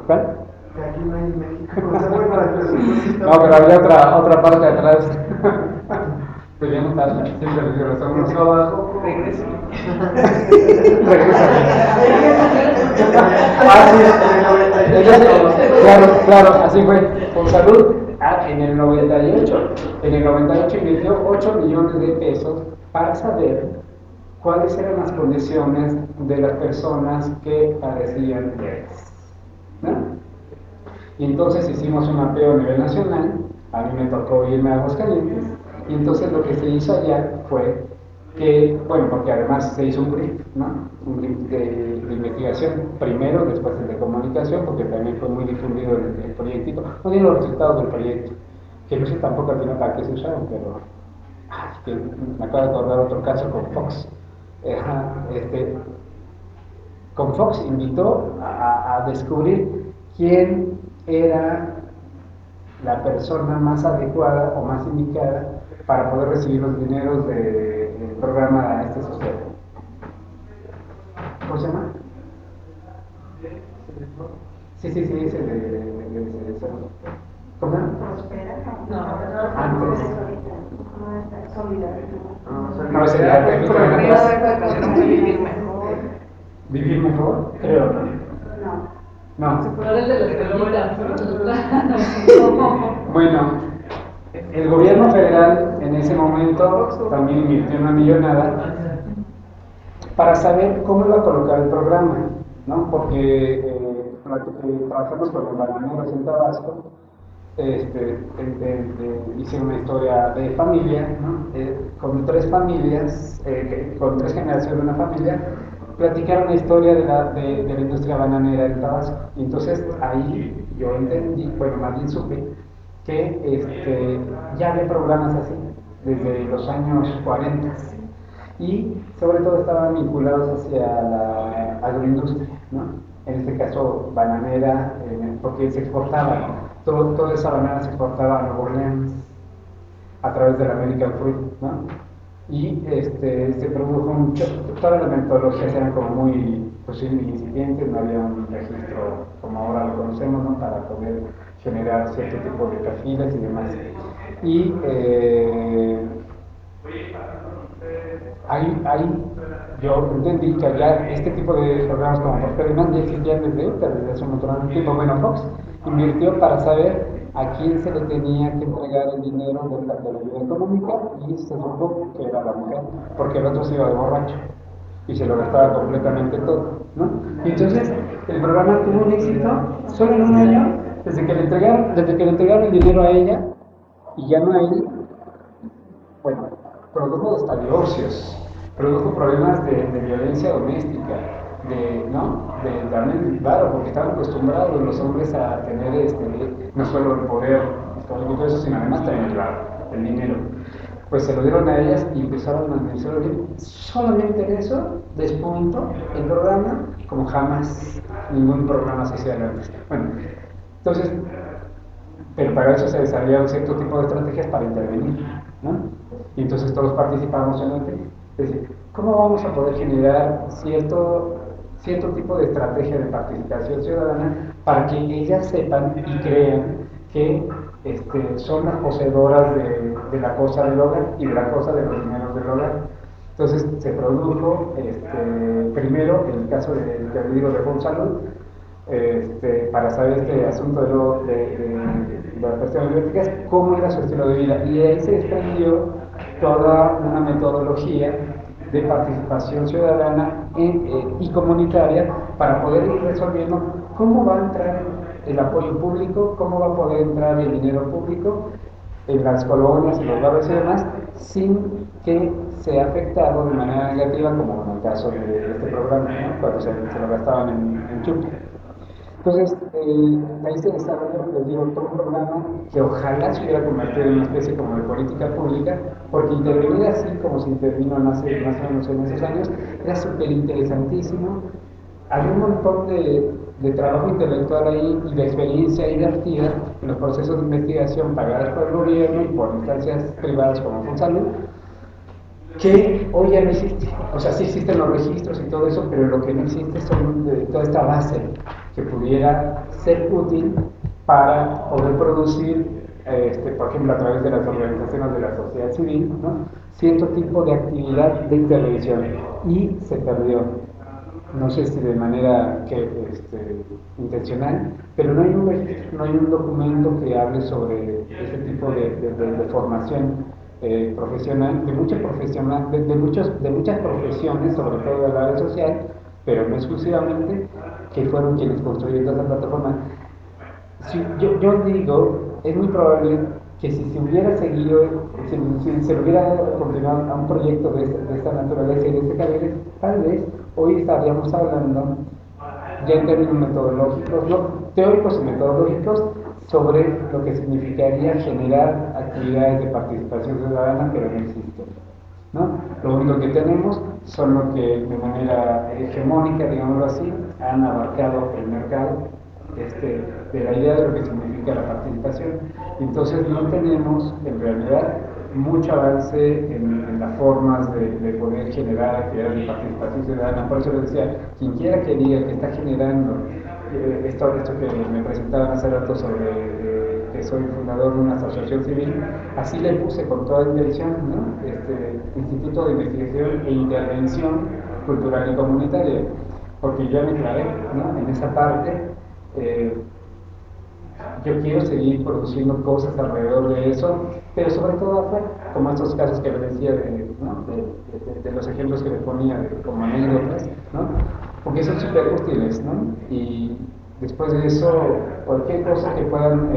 B: ¿Cuál?
C: Que aquí no hay en México. O sea, bueno, el presupuesto.
B: No, pero había otra parte de atrás. Pues ya no tarda, siempre regresamos.
C: Abajo, regresa.
B: Regresa. Claro, así fue. Con salud, en el 98. En el 98 invirtió 8 millones de pesos para saber cuáles eran las condiciones de las personas que padecían diabetes, ¿no? Y entonces hicimos un mapeo a nivel nacional. A mí me tocó irme a Aguascalientes. Y entonces lo que se hizo allá fue que, bueno, porque además se hizo un brief, ¿no? Un brief de investigación, primero, después el de comunicación, porque también fue muy difundido el proyectito. No tiene los resultados del proyecto, que no sé tampoco al final para qué se usaron, pero que me acabo de acordar otro caso con Fox. Con Fox invitó a descubrir quién era la persona más adecuada o más indicada para poder recibir los dineros del programa social. ¿Cómo se llama? Sí, ese de ¿cómo se llama? Antes. No, ese de
A: Vivir mejor.
B: ¿Vivir mejor? Creo, ¿no? No. Bueno, el gobierno federal en ese momento también invirtió una millonada para saber cómo iba a colocar el programa, ¿no? Porque trabajamos con los bananeros en Tabasco, hice una historia de familia, ¿no? Con 3 familias, con 3 generaciones de una familia, platicaron la historia de la industria bananera en Tabasco. Y entonces ahí yo entendí, bueno, más bien supe, que ya había programas así desde los años 40 y sobre todo estaban vinculados hacia la agroindustria, ¿no? En este caso bananera, porque se exportaba, toda esa banana se exportaba a Nueva Orleans a través del American Fruit, ¿no? Y se produjo todas las metodologías eran como muy incipientes, no había un registro como ahora lo conocemos, ¿no? Para poder generar cierto tipo de perfiles y demás. Y ahí yo entendí que había este tipo de programas como Prospera y Más ya existían desde hace un montón de tiempo. Bueno, Fox invirtió para saber a quién se le tenía que entregar el dinero de la ayuda económica y se supo que era la mujer, porque el otro se iba de borracho y se lo gastaba completamente todo, ¿no? Y entonces el programa tuvo un éxito solo en un año, desde que le entregaron el dinero a ella y ya no hay, bueno, produjo hasta divorcios, produjo problemas de violencia doméstica, ¿no? También, claro, porque estaban acostumbrados los hombres a tener no solo el poder económico y todo eso, sino además también el dinero. Pues se lo dieron a ellas y empezaron a administrarlo bien. Solamente en eso despuntó el programa como jamás ningún programa social antes. Bueno, entonces, pero para eso se desarrollaron cierto tipo de estrategias para intervenir, ¿no? Y entonces todos participamos en el tema. Es decir, ¿cómo vamos a poder generar cierto tipo de estrategia de participación ciudadana para que ellas sepan y crean que son las poseedoras de la cosa del hogar y de la cosa de los dineros del hogar? Entonces se produjo primero el caso del digo de Fonsalud, para saber este asunto de las cuestiones bióticas, cómo era su estilo de vida. Y de ahí se desprendió toda una metodología de participación ciudadana y comunitaria para poder ir resolviendo cómo va a entrar el apoyo público, cómo va a poder entrar el dinero público en las colonias, en los barrios y demás, sin que sea afectado de manera negativa, como en el caso de este programa, ¿no? Cuando se lo gastaban en chupe. Entonces, ahí se desarrolló, les digo, todo un programa que ojalá se hubiera convertido en una especie como de política pública, porque intervenir así como se intervino hace más o menos en esos años, era súper interesantísimo. Había un montón de trabajo intelectual ahí y de experiencia divertida en los procesos de investigación pagados por el gobierno y por instancias privadas como Fonsalud, que hoy ya no existe. O sea, sí existen los registros y todo eso, pero lo que no existe son toda esta base que pudiera ser útil para poder producir, por ejemplo, a través de las organizaciones de la sociedad civil, ¿no? Cierto tipo de actividad de intervención. Y se perdió. No sé si de manera intencional, pero no hay un registro, no hay un documento que hable sobre ese tipo de formación profesional, de muchas profesiones, sobre todo del área social, pero no exclusivamente, que fueron quienes construyeron esa plataforma. Yo digo, es muy probable que si se hubiera seguido, si se hubiera continuado a un proyecto de esta naturaleza y de este calibre, tal vez hoy estaríamos hablando ya en términos metodológicos, no teóricos y metodológicos, sobre lo que significaría generar actividades de participación ciudadana, pero no existe, ¿no? Lo único que tenemos son lo que de manera hegemónica, digámoslo así, han abarcado el mercado de la idea de lo que significa la participación. Entonces no tenemos en realidad mucho avance en las formas de poder generar actividades de participación ciudadana. Por eso les decía, quien quiera que diga que está generando esto que me presentaban hace rato sobre que soy fundador de una asociación civil, así le puse con toda intención, ¿no? Instituto de Investigación e Intervención Cultural y Comunitaria, porque ya me clavé, ¿no? En esa parte. Yo quiero seguir produciendo cosas alrededor de eso, pero sobre todo afuera, como estos casos que les decía ¿no? de los ejemplos que les ponía como anécdotas, ¿no? Porque son súper útiles, ¿no? Y después de eso, cualquier cosa que puedan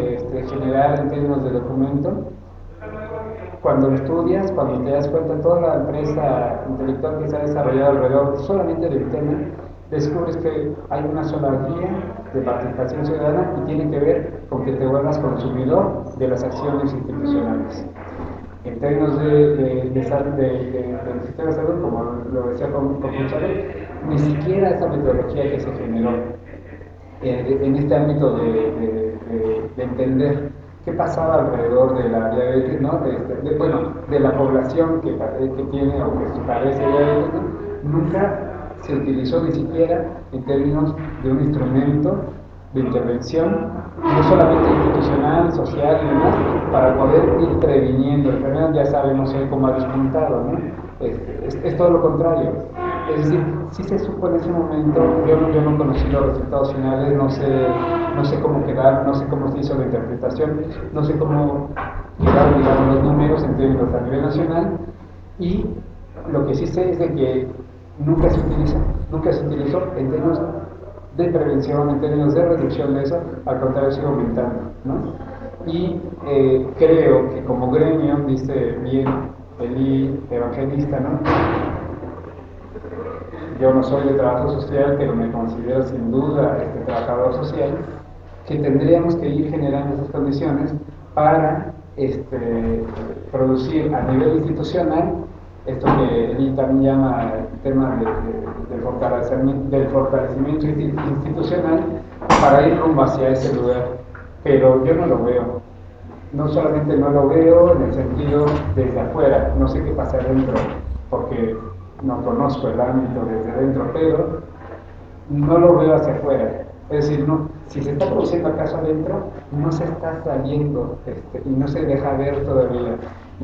B: generar en términos de documento, cuando lo estudias, cuando te das cuenta de toda la empresa intelectual que se ha desarrollado alrededor solamente del tema, descubres que hay una sola guía de participación ciudadana y tiene que ver con que te vuelvas consumidor de las acciones institucionales. En términos del sistema de salud, como lo decía con Gonzalo, ni siquiera esa metodología que se generó en este ámbito de entender qué pasaba alrededor de la diabetes, ¿no? De la población que tiene o que padece diabetes, ¿no? Nunca se utilizó ni siquiera en términos de un instrumento de intervención, no solamente institucional, social y demás, para poder ir previniendo enfermedades. Ya sabemos hoy cómo ha despuntado, ¿no? Es todo lo contrario. Es decir, sí se supo en ese momento, yo no conocí los resultados finales, no sé cómo quedaron, no sé cómo se hizo la interpretación, no sé cómo quedaron, digamos, los números en términos a nivel nacional, y lo que sí sé es de que nunca se utilizó en términos de prevención, en términos de reducción de eso, al contrario sigue aumentando, ¿no? Y creo que como gremio, dice bien el evangelista, ¿no? Yo no soy de trabajo social, pero me considero sin duda trabajador social, que tendríamos que ir generando esas condiciones para producir a nivel institucional esto que él también llama el tema del fortalecimiento institucional para ir rumbo hacia ese lugar. Pero yo no lo veo. No solamente no lo veo en el sentido desde afuera, no sé qué pasa adentro, porque no conozco el ámbito desde dentro, pero no lo veo hacia afuera. Es decir, no, si se está produciendo acaso adentro, no se está saliendo y no se deja ver todavía.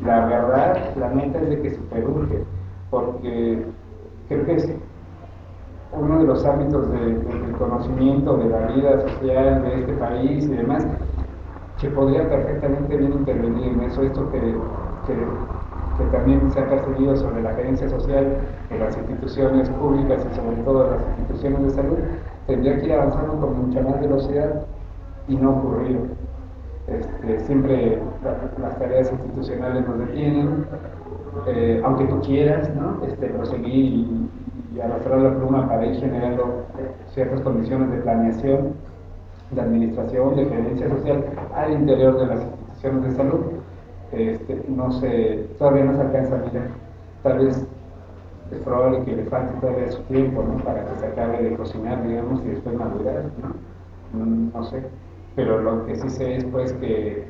B: La verdad, la neta es de que superurge, porque creo que es uno de los ámbitos del conocimiento de la vida social de este país y demás, que podría perfectamente bien intervenir en eso, esto que también se ha percibido sobre la gerencia social de las instituciones públicas y sobre todo las instituciones de salud, tendría que ir avanzando con mucha más velocidad y no ocurrido. Siempre las tareas institucionales nos detienen, aunque tú quieras, ¿no? Proseguir y arrastrar la pluma para ir generando ciertas condiciones de planeación, de administración, de gerencia social al interior de las instituciones de salud. Todavía no se alcanza a mirar. Tal vez es probable que le falte todavía su tiempo, ¿no? Para que se acabe de cocinar, digamos, y después madurar, ¿no? No sé. Pero lo que sí sé es pues que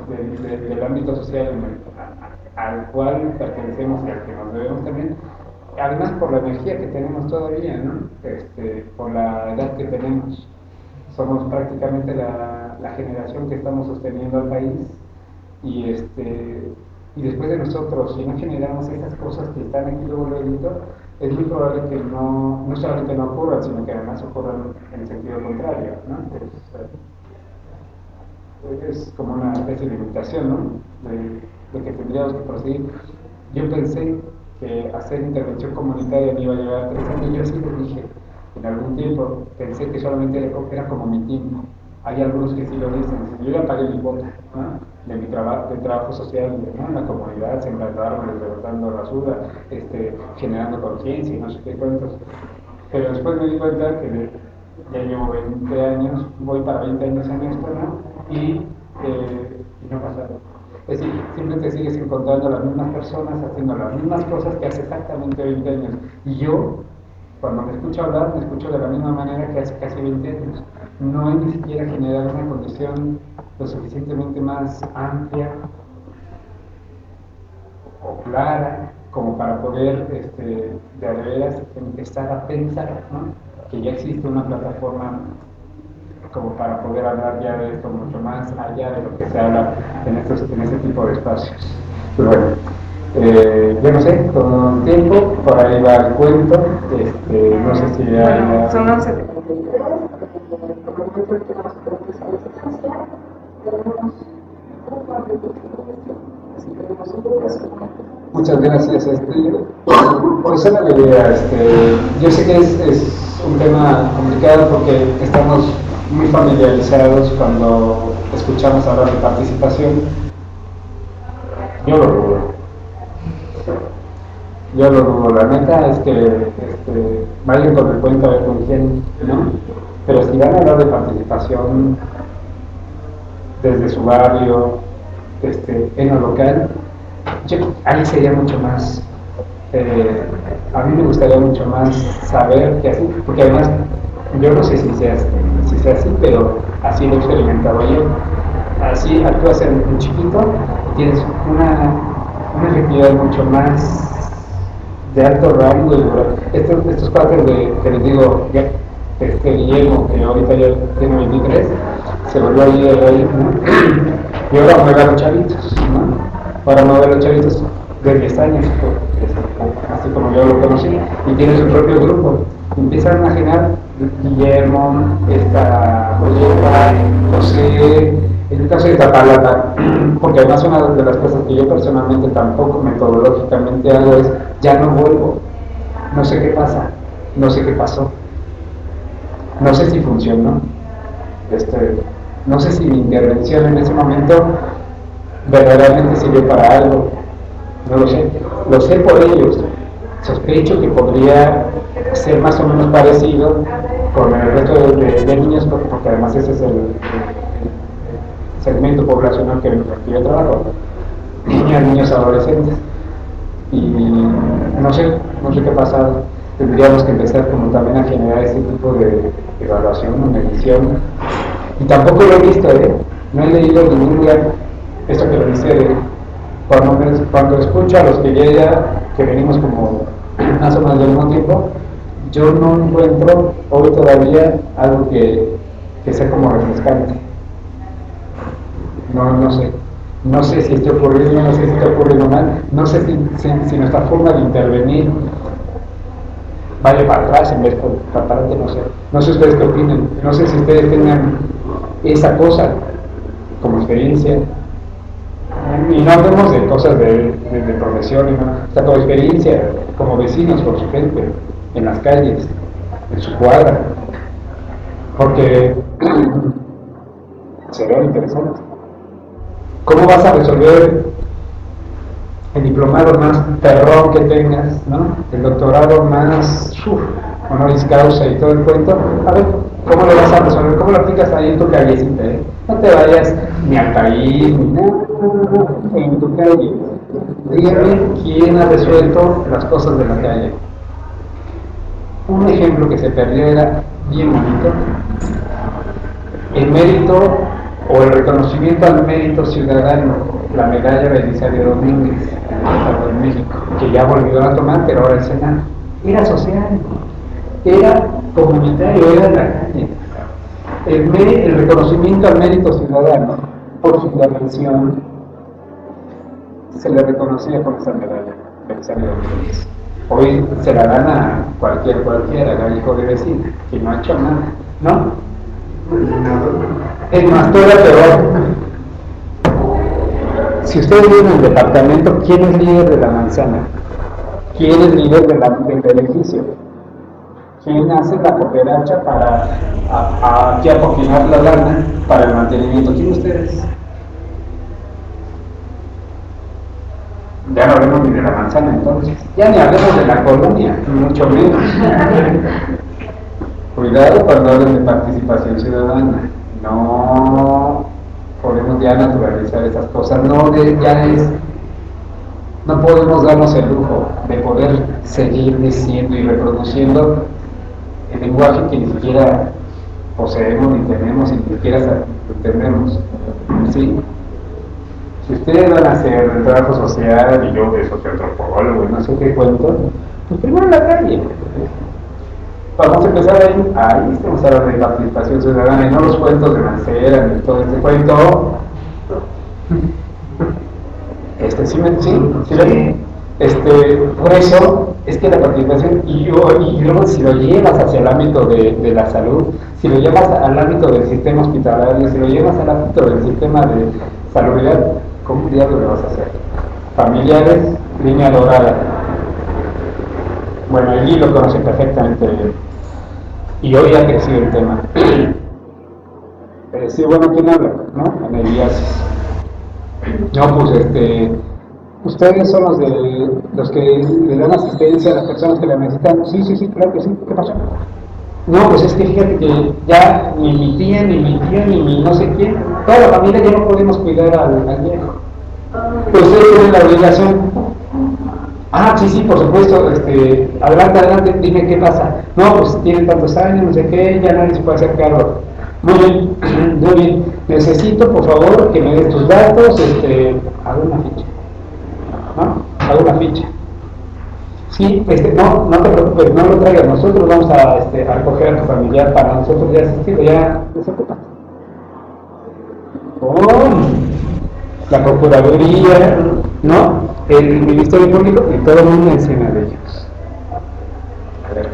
B: del ámbito social al cual pertenecemos y al que nos debemos también, además por la energía que tenemos todavía, ¿no? Por la edad que tenemos, somos prácticamente la generación que estamos sosteniendo al país y después de nosotros, si no generamos esas cosas que están aquí luego, es muy probable que no solamente no ocurran, sino que además ocurran en el sentido contrario, ¿no? Es como una especie de limitación, ¿no? De que tendríamos que proseguir. Yo pensé que hacer intervención comunitaria me iba a llevar 3 años, yo sí lo dije. En algún tiempo pensé que solamente era como mi tiempo. Hay algunos que sí lo dicen, yo ya pagué mi cuota, ¿no? De mi trabajo social, ¿no? En la comunidad, sembrando árboles, levantando basura, generando conciencia y no sé qué cuentos. Pero después me di cuenta que ya llevo 20 años, voy para 20 años en esto, ¿no? Y no pasa nada. Es decir, siempre te sigues encontrando las mismas personas haciendo las mismas cosas que hace exactamente 20 años. Y yo, cuando me escucho hablar, me escucho de la misma manera que hace casi 20 años. No hay ni siquiera generar una condición lo suficientemente más amplia o clara como para poder, de a veras, empezar a pensar, ¿no? Que ya existe una plataforma como para poder hablar ya de esto mucho más allá de lo que se habla en este tipo de espacios. Pues bueno, yo no sé, todo el tiempo, por ahí va el cuento, no sé si hay...
A: Bueno, son 11.
B: Muchas gracias. Pues era la idea. Yo sé que es un tema complicado porque estamos muy familiarizados cuando escuchamos hablar de participación. Yo lo dudo. La neta es que vayan con el cuento a ver con quién, ¿no? Pero si van a hablar de participación desde su barrio, en lo local, ahí sería mucho más, a mí me gustaría mucho más saber qué hacer, porque además yo no sé si sea así, pero así lo he experimentado yo. Así actúas en chiquito, tienes una efectividad mucho más de alto rango y estos cuates que les digo, Guillermo, que ahorita ya tiene 23, se volvió a ir ahí, ¿no? Y ahora mueve a los chavitos, ¿no? Ahora mueve a los chavitos de 10 años, así como yo lo conocí, y tiene su propio grupo. Empiezan a imaginar Guillermo, José, en el caso de Tapalapa, porque además una de las cosas que yo personalmente tampoco metodológicamente hago es, ya no vuelvo, no sé qué pasa, no sé qué pasó, no sé si funcionó, No sé si mi intervención en ese momento verdaderamente sirvió para algo, no lo sé. Lo sé por ellos. Sospecho que podría ser más o menos parecido con el resto de niños, porque además ese es el segmento poblacional que yo trabajo, niños adolescentes. Y no sé qué ha pasado. Tendríamos que empezar como también a generar ese tipo de evaluación o medición. Y tampoco lo he visto, no he leído en ningún lugar esto que lo dice. Cuando escucho a los que venimos como más o menos del mismo tiempo, yo no encuentro hoy todavía algo que sea como refrescante. No sé. No sé si esté ocurriendo, no sé si está ocurriendo mal, no sé si nuestra forma de intervenir vaya para atrás en vez de para adelante, no sé. No sé ustedes qué opinan, no sé si ustedes tengan esa cosa como experiencia. Y no hablemos de cosas de profesión, o sea, como experiencia, como vecinos con su gente, en las calles, en su cuadra, porque sería interesante. ¿Cómo vas a resolver el diplomado más perrón que tengas, ¿no? El doctorado más honoris causa y todo el cuento? A ver, ¿cómo lo vas a resolver? ¿Cómo lo aplicas ahí en tu callecita? No te vayas ni al país, ni nada, en tu calle. Dígame quién ha resuelto las cosas de la calle. Un ejemplo que se perdió era bien bonito. El mérito o el reconocimiento al mérito ciudadano, la medalla de Belisario Domínguez en el Estado de México, que ya volvió a tomar, pero ahora el Senado. Era social, era comunitario, era en la calle. El reconocimiento al mérito ciudadano por su intervención se le reconocía con esa medalla, Belisario Domínguez. Hoy se la dan a cualquiera, al hijo de vecina, que no ha hecho nada, ¿no? Es más, todavía peor. Si ustedes viven en el departamento, ¿quién es líder de la manzana? ¿Quién es líder del edificio? ¿Quién hace la cooperacha para aquí apoquinar la lana para el mantenimiento? ¿Quién ustedes? Ya no hablemos ni de la manzana entonces. Ya ni hablemos de la colonia, mucho menos. Cuidado cuando hablen de participación ciudadana. No podemos ya naturalizar esas cosas. No podemos darnos el lujo de poder seguir diciendo y reproduciendo el lenguaje que ni siquiera poseemos, ni tenemos, ni siquiera entendemos. ¿Sí? Si ustedes van a hacer el trabajo social y yo de socioantropólogo y no sé qué cuento, pues primero en la calle. Vamos a empezar ahí estamos hablando de participación ciudadana y no los cuentos de Mancera ni todo este cuento. Por eso es que la participación, y luego si lo llevas hacia el ámbito de la salud, si lo llevas al ámbito del sistema hospitalario, si lo llevas al ámbito del sistema de salubridad, ¿cómo diablos lo vas a hacer? Familiares, línea dorada. Bueno, el lo conoce perfectamente bien. Y hoy ha crecido el tema. Sí, bueno, ¿quién habla? ¿No? Ana Elías. No, pues ustedes son los que le dan asistencia a las personas que la necesitan. Sí, claro que sí. ¿Qué pasó? No, pues es que fíjate que ya ni mi tía, ni mi tío, ni mi no sé quién, toda la familia ya no podemos cuidar al viejo. Pues ustedes tienen la obligación. Ah, sí, por supuesto, adelante, dime qué pasa. No, pues tienen tantos años, no sé qué, ya nadie se puede hacer cargo. Muy bien. Necesito, por favor, que me des tus datos, hago una ficha. ¿No? Hago una ficha. Sí, no te preocupes, no lo traigas, nosotros vamos a recoger a tu familiar para nosotros ya asistido, ya desocupa. La Procuraduría, ¿no? El Ministerio Público y todo el mundo encima de ellos. A ver,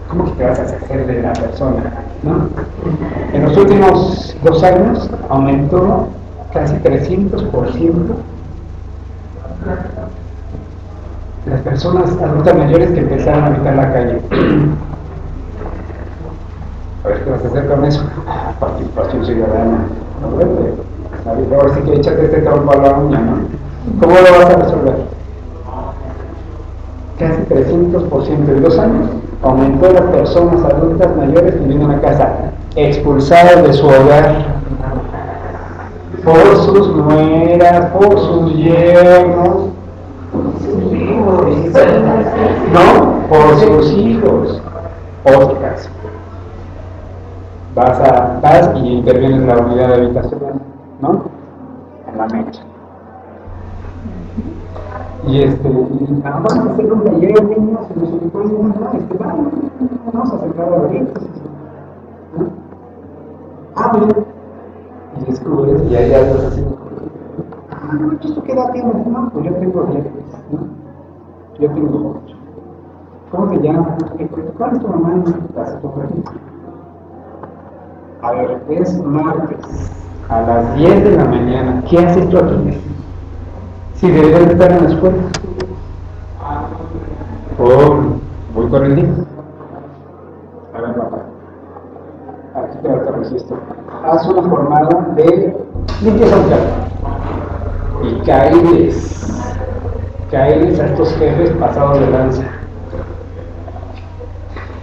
B: ¿cómo que te vas a hacer de la persona? ¿No? En los últimos 2 años aumentó casi 300% las personas adultas mayores que empezaron a habitar la calle. A ver, ¿qué vas a hacer con eso? Participación ciudadana. No, vete. Ahora sí que échate este trompo a la uña, ¿no? ¿Cómo lo vas a resolver? Casi 300% en 2 años aumentó las personas adultas mayores viviendo en la casa, expulsadas de su hogar por sus nueras, por sus yernos, no, por sus hijos. Otro caso. Vas y intervienes en la unidad de habitación, ¿no? En la mecha. Y vamos a hacer un taller, niños, y nos pueden vamos a acercar a los ¿no? Bien. Y descubres, y hay algo así. ¿Tú qué edad tienes? No, pues yo tengo 10, ¿no? Yo tengo 8. ¿Cómo te llamas? ¿Cuál es tu mamá en tu casa? A ver, es martes, a las 10 de la mañana. ¿Qué haces tú aquí? Si deberías estar en la escuela. Voy corriendo. A ver, papá. Aquí te va el registro. Haz una jornada de limpieza local. Y caerles a estos jefes pasados de lanza.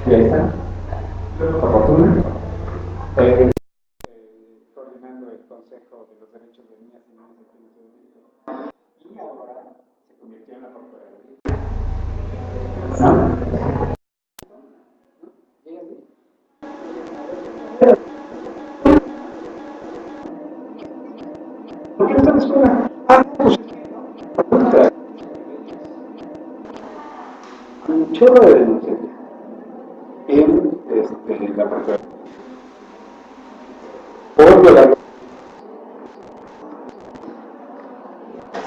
B: Y ahí está. Por fortuna. Coordinando el Consejo de los Derechos de Niñas y Niños de México. Y ahora se convirtió en la Procuraduría. ¿No? ¿Por qué no está en la escuela? Pues un chorro de denuncias en la Procuraduría. Por violar.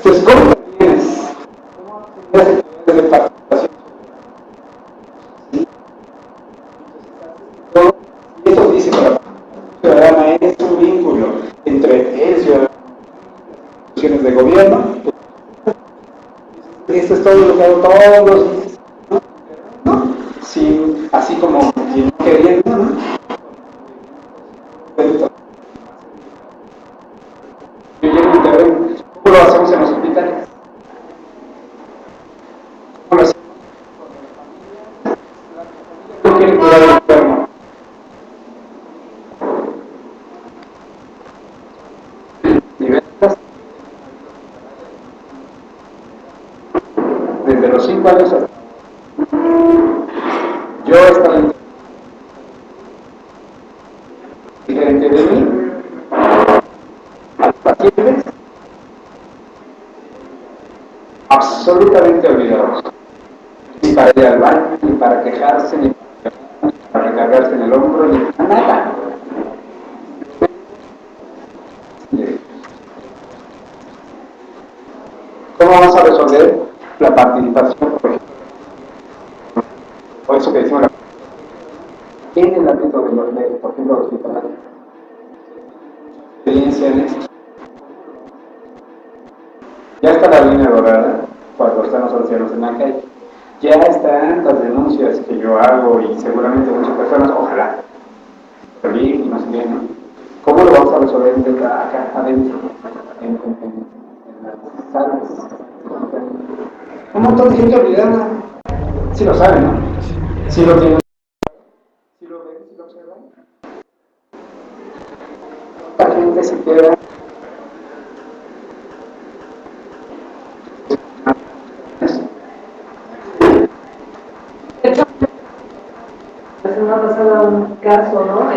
B: Pues, ¿cómo tienes? De participación. Y eso dice que la participación ciudadana es un vínculo entre el ciudadano y las instituciones de gobierno. Esto es todo lo que hago todos los días, ¿no? Sí, así como si no queriendo, ¿no? Yo llego y te veo, ¿cómo lo hacemos en los hospitales? ¿Cómo lo hacemos? ¿Cómo quiere cuidar al enfermo? Desde los 5 años hasta yo estaba diferente de mí, a los pacientes, absolutamente olvidados. Ni para ir al baño, ni para quejarse, ni para recargarse en el hombro, ni para nada. ¿Cómo vamos a resolver la participación, por ejemplo? O eso que decimos en el ámbito de los medios, por ejemplo, hospitalarios. Experiencia en esto. Ya está la línea dorada cuando están los ancianos en la calle. Ya están las denuncias que yo hago y seguramente muchas personas, ojalá, y no sé qué, ¿no? ¿Cómo lo vamos a resolver acá adentro? En las salas. Un montón de gente olvidada. Sí lo saben, ¿no? Sí lo tienen. Sí lo ven, sí lo observan. La gente se queda.
D: La semana pasada un caso, ¿no?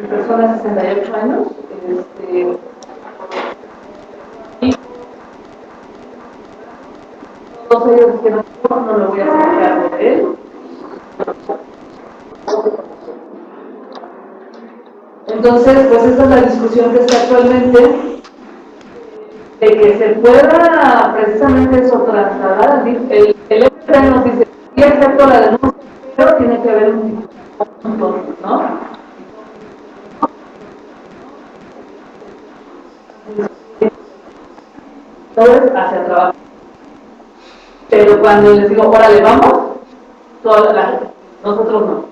D: Persona de 68 años, y todos ellos dijeron, no me voy a hacer cargo de él. Entonces, pues esa es la discusión que está actualmente, de que se pueda precisamente eso trasladar. El MP nos dice, sí acepto la denuncia, pero tiene que haber un punto, ¿no? Entonces, hacia trabajo. Pero cuando les digo, órale, vamos, toda la gente, nosotros no.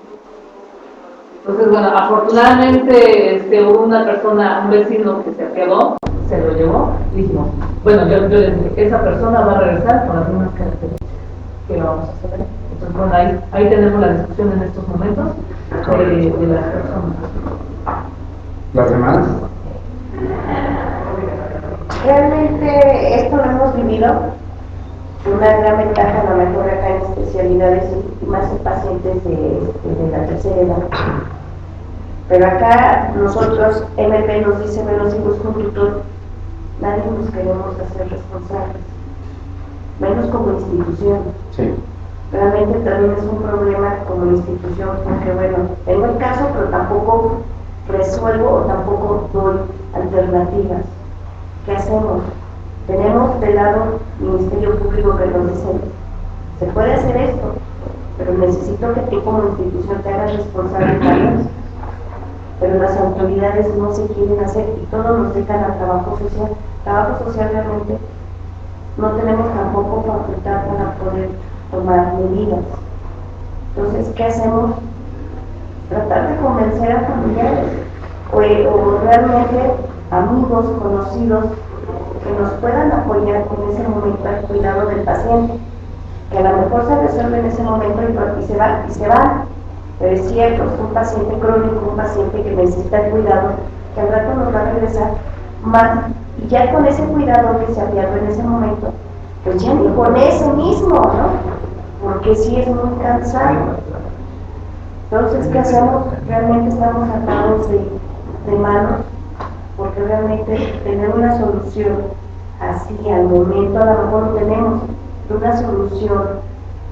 D: Entonces, bueno, afortunadamente hubo una persona, un vecino que se quedó, se lo llevó, y dijimos, bueno, yo les dije, esa persona va a regresar con las mismas características que vamos a hacer. Entonces, bueno, ahí tenemos la discusión en estos momentos de las personas.
B: ¿Las demás?
E: Realmente esto lo hemos vivido. Una gran ventaja, a lo mejor acá en especialidades y más en pacientes de la tercera edad. Pero acá nosotros, MP nos dice, ve los hijos con tutor, nadie nos queremos hacer responsables, menos como institución.
B: Sí.
E: Realmente también es un problema como institución, porque bueno, tengo el caso, pero tampoco resuelvo o tampoco doy alternativas. ¿Qué hacemos? Tenemos del lado Ministerio Público que nos dice, se puede hacer esto, pero necesito que tú como institución te hagas responsable de eso. Pero las autoridades no se quieren hacer y todos nos dejan al trabajo social. Trabajo social realmente no tenemos tampoco facultad para poder tomar medidas. Entonces, ¿qué hacemos? Tratar de convencer a familiares o realmente amigos, conocidos, que nos puedan apoyar en ese momento al cuidado del paciente, que a lo mejor se resuelve en ese momento y se va. Pero es cierto, es un paciente crónico, un paciente que necesita el cuidado, que al rato nos va a regresar más, y ya con ese cuidado que se pierde en ese momento, pues ya ni con ese mismo, ¿no? Porque sí es muy cansado. Entonces, ¿qué hacemos? Realmente estamos atados de manos, porque realmente tener una solución así al momento a lo mejor no tenemos, una solución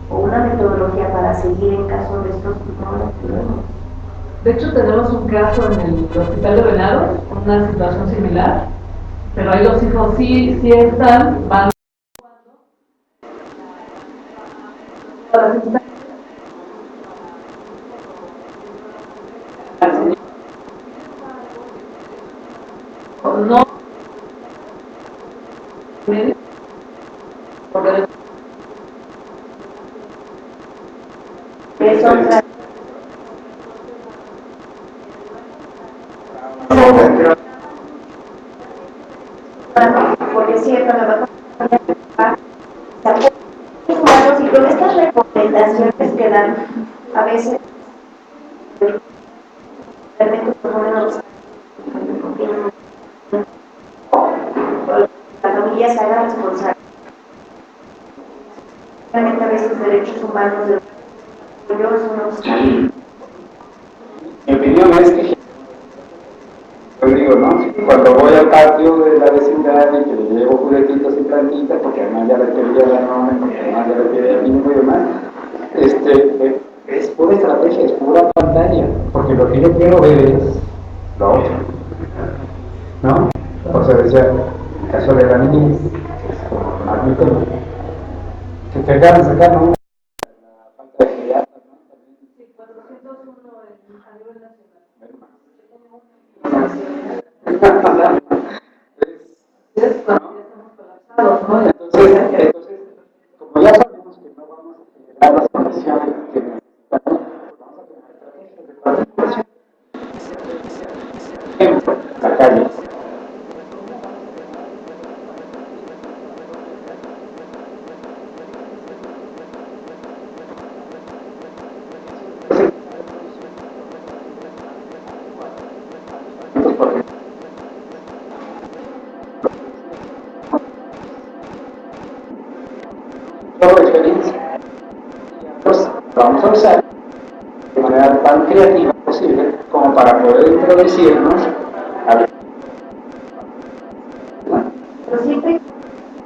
E: o una metodología para seguir en caso de estos no la tenemos.
D: De hecho, tenemos un caso en el Hospital de Venados, una situación similar, pero ahí los hijos sí están, van a las instancias. No, porque
E: Eso, porque es cierto, a lo mejor humanos y con estas recomendaciones que dan a veces realmente la familia se haga responsable. Realmente a veces derechos humanos de yo es una obstáculo.
B: Mi opinión es que, yo digo, ¿no? Cuando voy al patio de la vecindad y que le llevo juguetitos y plantitas, porque además ya le quería dar nombre, porque además ya le quería pingo y demás, es pura estrategia, es pura pantalla, porque lo que yo quiero ver es lo otro, ¿no? O sea, decía, el caso de la niñez, es como más mi tema, que te acaban de sacar, ¿no? La falta de geriatras, ¿no?
D: Sí, 401 a nivel nacional.
B: Entonces, como ya sabemos que no vamos a generar las condiciones que necesitamos, pues vamos a tener estrategias de participación. Ejemplo, la calle. Por experiencia, pues vamos a usar de manera tan creativa posible como para poder introducirnos a la.
E: Pero siempre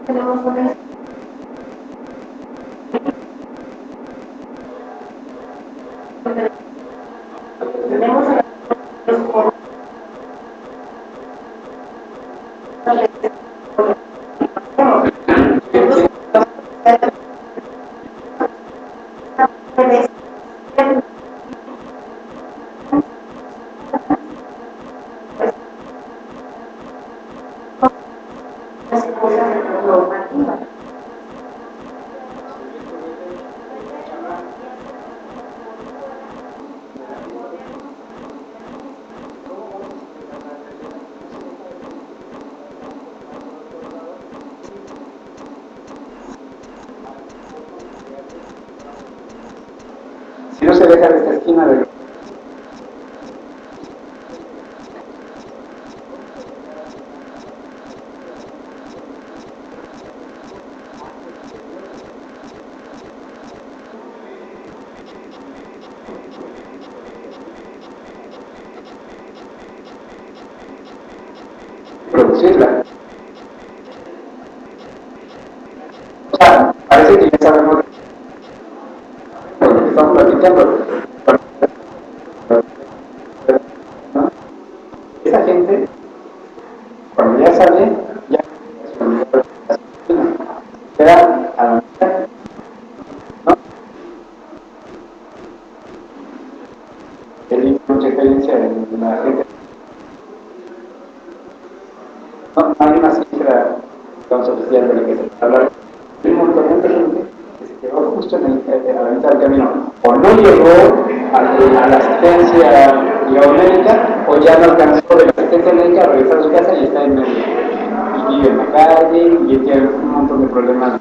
E: tenemos una tenemos a los normativa.
B: producirla. O sea, parece que ya sabemos de lo que estamos platicando. ¿No? Esa gente, cuando ya sale, ya queda a la mitad, ¿no? El mucha experiencia en la gente. No hay una cifra, digamos, oficial de la que se habla. Hay un montón de gente que se quedó justo a la mitad del camino. O no llegó a la asistencia, digamos, médica, o ya no alcanzó de la asistencia médica a regresar a su casa y está en medio. Y vive en la calle y tiene un montón de problemas,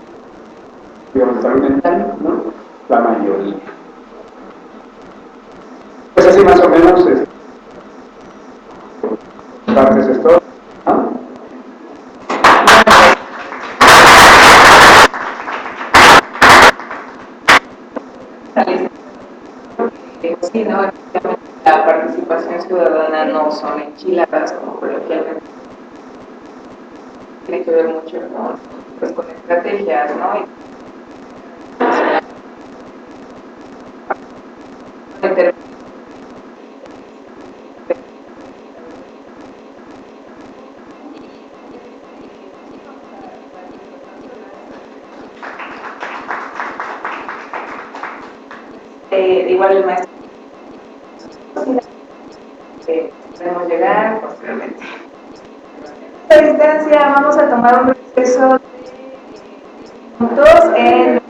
B: digamos, de salud mental, ¿no? La mayoría. Pues así más o menos, partes es todo, ¿no?
A: Sí, no, la participación ciudadana no son enchiladas como coloquialmente tiene que ver mucho con, pues, con estrategias, ¿no? Igual el maestro podemos llegar posteriormente. A esta distancia vamos a tomar un receso de 10 minutos en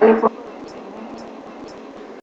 A: el